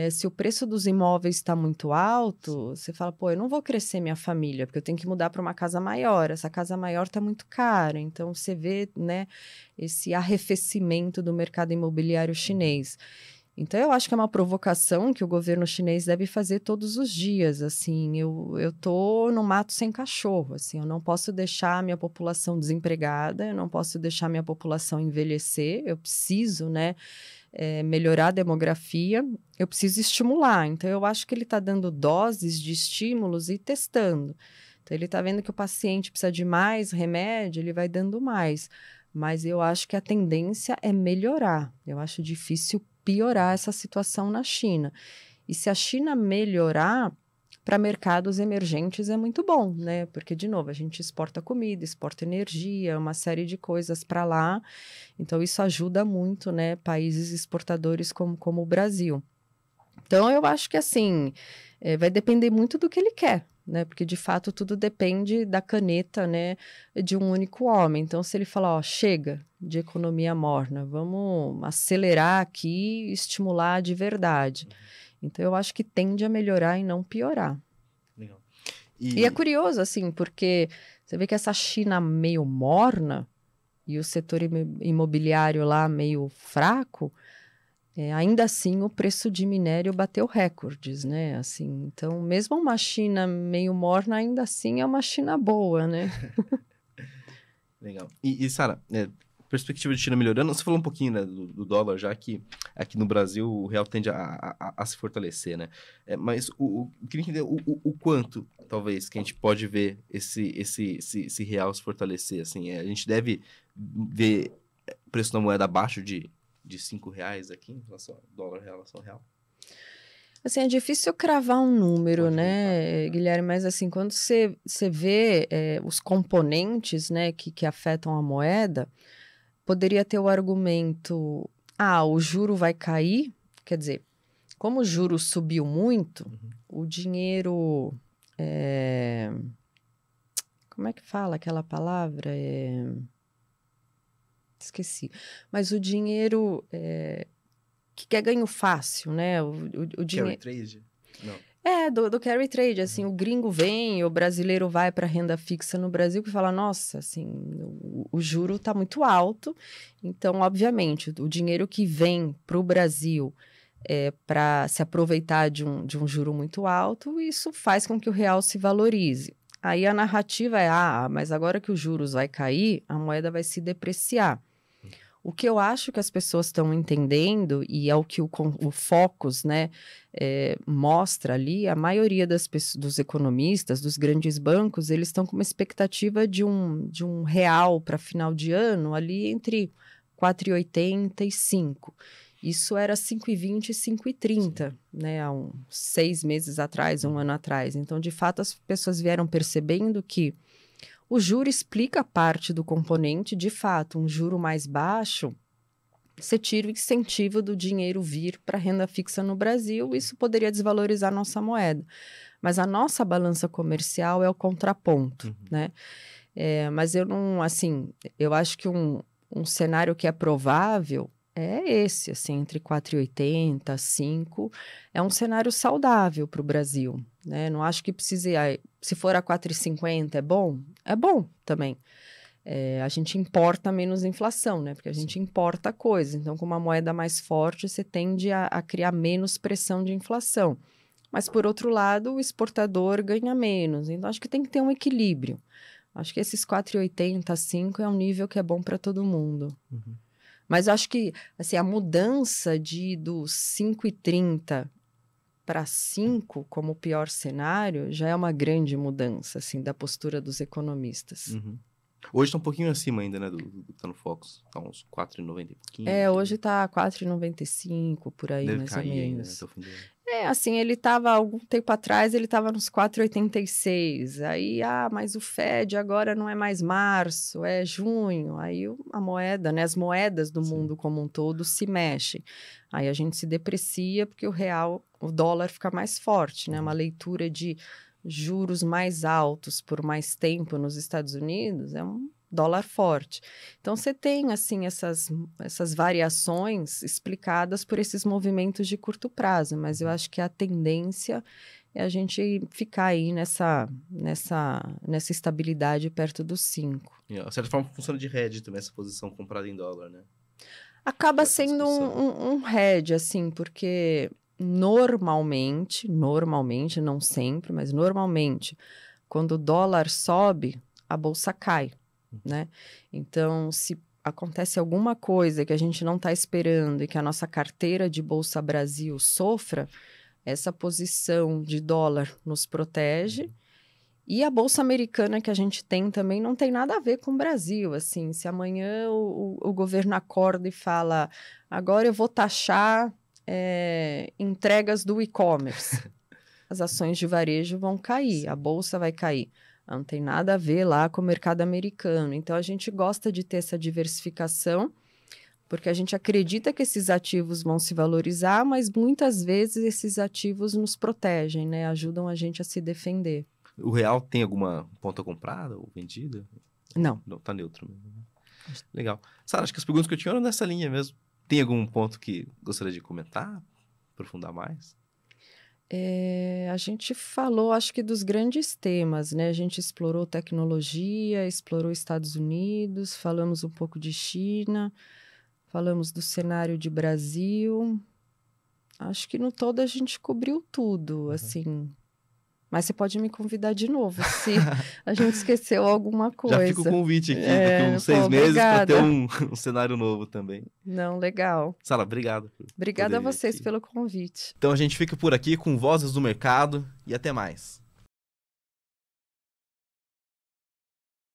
B: Se o preço dos imóveis está muito alto, você fala, pô, eu não vou crescer minha família, porque eu tenho que mudar para uma casa maior. Essa casa maior está muito cara. Então, você vê, né, esse arrefecimento do mercado imobiliário chinês. Então, eu acho que é uma provocação que o governo chinês deve fazer todos os dias, assim, eu tô no mato sem cachorro, assim, eu não posso deixar a minha população desempregada, eu não posso deixar a minha população envelhecer, eu preciso, né, melhorar a demografia, eu preciso estimular. Então, eu acho que ele está dando doses de estímulos e testando. Então, ele está vendo que o paciente precisa de mais remédio, ele vai dando mais. Mas eu acho que a tendência é melhorar. Eu acho difícil piorar essa situação na China. E se a China melhorar, para mercados emergentes é muito bom, né? Porque, de novo, a gente exporta comida, exporta energia, uma série de coisas para lá. Então, isso ajuda muito, né? Países exportadores como o Brasil. Então, eu acho que, assim, vai depender muito do que ele quer, né? Porque, de fato, tudo depende da caneta, né? De um único homem. Então, se ele falar, ó, chega de economia morna, vamos acelerar aqui e estimular de verdade. Então, eu acho que tende a melhorar e não piorar.
A: Legal.
B: E é curioso, assim, porque você vê que essa China meio morna e o setor imobiliário lá meio fraco, ainda assim o preço de minério bateu recordes, né? Assim, então, mesmo uma China meio morna, ainda assim é uma China boa, né?
A: Legal. E Sara, perspectiva de China melhorando, você falou um pouquinho, né, do dólar, já que aqui no Brasil o real tende a se fortalecer, né? Mas eu queria entender o quanto, talvez, que a gente pode ver esse real se fortalecer, assim. A gente deve ver o preço da moeda abaixo de R$ 5 aqui, em relação ao dólar, relação ao real?
B: Assim, é difícil cravar um número,
A: Pode
B: né,
A: voltar.
B: Guilherme? Mas, assim, quando você vê os componentes, né, que afetam a moeda, poderia ter o argumento, o juro vai cair, quer dizer, como o juro subiu muito, o dinheiro, como é que fala aquela palavra? Esqueci. Mas o dinheiro que quer ganho fácil, né? O
A: Carry
B: dinheiro.
A: trade? Não.
B: Do carry trade, assim, o gringo vem, o brasileiro vai para renda fixa no Brasil que fala, nossa, assim, o juro está muito alto, então, obviamente, o dinheiro que vem para o Brasil para se aproveitar de um juro muito alto, isso faz com que o real se valorize. Aí a narrativa é, mas agora que os juros vai cair, a moeda vai se depreciar. O que eu acho que as pessoas estão entendendo, e é o que o Focus, né, mostra ali, a maioria dos economistas, dos grandes bancos, eles estão com uma expectativa de um real para final de ano ali entre 4,80 e 5. Isso era 5,20 e 5,30, né, há uns 6 meses atrás, um ano atrás. Então, de fato, as pessoas vieram percebendo que o juro explica parte do componente, de fato, um juro mais baixo, você tira o incentivo do dinheiro vir para a renda fixa no Brasil, isso poderia desvalorizar a nossa moeda. Mas a nossa balança comercial é o contraponto, né? Mas eu não, assim, eu acho que um cenário que é provável é esse, assim, entre 4,80 e 5, é um cenário saudável para o Brasil, né? Não acho que precise, se for a 4,50 é bom também. A gente importa menos inflação, né? Porque a gente importa coisas. Então, com uma moeda mais forte, você tende a criar menos pressão de inflação. Mas, por outro lado, o exportador ganha menos. Então, acho que tem que ter um equilíbrio. Acho que esses 4,80, 5 é um nível que é bom para todo mundo. Mas eu acho que assim, a mudança dos 5,30 para 5 como o pior cenário já é uma grande mudança assim, da postura dos economistas.
A: Uhum. Hoje tá um pouquinho acima ainda, né, do que tá no Focus. Tá uns 4,90 e pouquinho.
B: Hoje tá 4,95 por aí,
A: Deve
B: mais ou
A: cair ainda, né,
B: menos.
A: até o fim do ano.
B: Assim, ele estava, algum tempo atrás, ele estava nos 4,86. Aí, mas o Fed agora não é mais março, é junho. Aí a moeda, né, as moedas do mundo como um todo se mexem. Aí a gente se deprecia porque o dólar fica mais forte, né? Uma leitura de juros mais altos por mais tempo nos Estados Unidos é um dólar forte. Então, você tem, assim, essas variações explicadas por esses movimentos de curto prazo, mas eu acho que a tendência é a gente ficar aí nessa estabilidade perto dos 5.
A: De certa forma, funciona de hedge também, essa posição comprada em dólar, né?
B: Acaba
A: Essa
B: sendo
A: discussão.
B: um hedge, assim, porque normalmente, não sempre, mas normalmente, quando o dólar sobe, a bolsa cai, né? Então, se acontece alguma coisa que a gente não está esperando e que a nossa carteira de Bolsa Brasil sofra, essa posição de dólar nos protege. E a Bolsa Americana que a gente tem também não tem nada a ver com o Brasil, assim, se amanhã o governo acorda e fala, agora eu vou taxar entregas do e-commerce, as ações de varejo vão cair, a Bolsa vai cair. Não tem nada a ver lá com o mercado americano. Então, a gente gosta de ter essa diversificação, porque a gente acredita que esses ativos vão se valorizar, mas muitas vezes esses ativos nos protegem, né? Ajudam a gente a se defender.
A: O real tem alguma ponta comprada ou vendida?
B: Não.
A: Não, tá neutro mesmo. Legal. Sara, acho que as perguntas que eu tinha eram nessa linha mesmo. Tem algum ponto que gostaria de comentar? Aprofundar mais?
B: A gente falou, acho que dos grandes temas, né? A gente explorou tecnologia, explorou Estados Unidos, falamos um pouco de China, falamos do cenário de Brasil. Acho que no todo a gente cobriu tudo, assim. Mas você pode me convidar de novo, se a gente esqueceu alguma coisa.
A: Já fica o convite aqui, daqui uns 6 meses, para ter um cenário novo também.
B: Não, legal.
A: Sara, obrigado.
B: Obrigada a vocês pelo convite.
A: Então a gente fica por aqui com Vozes do Mercado e até mais.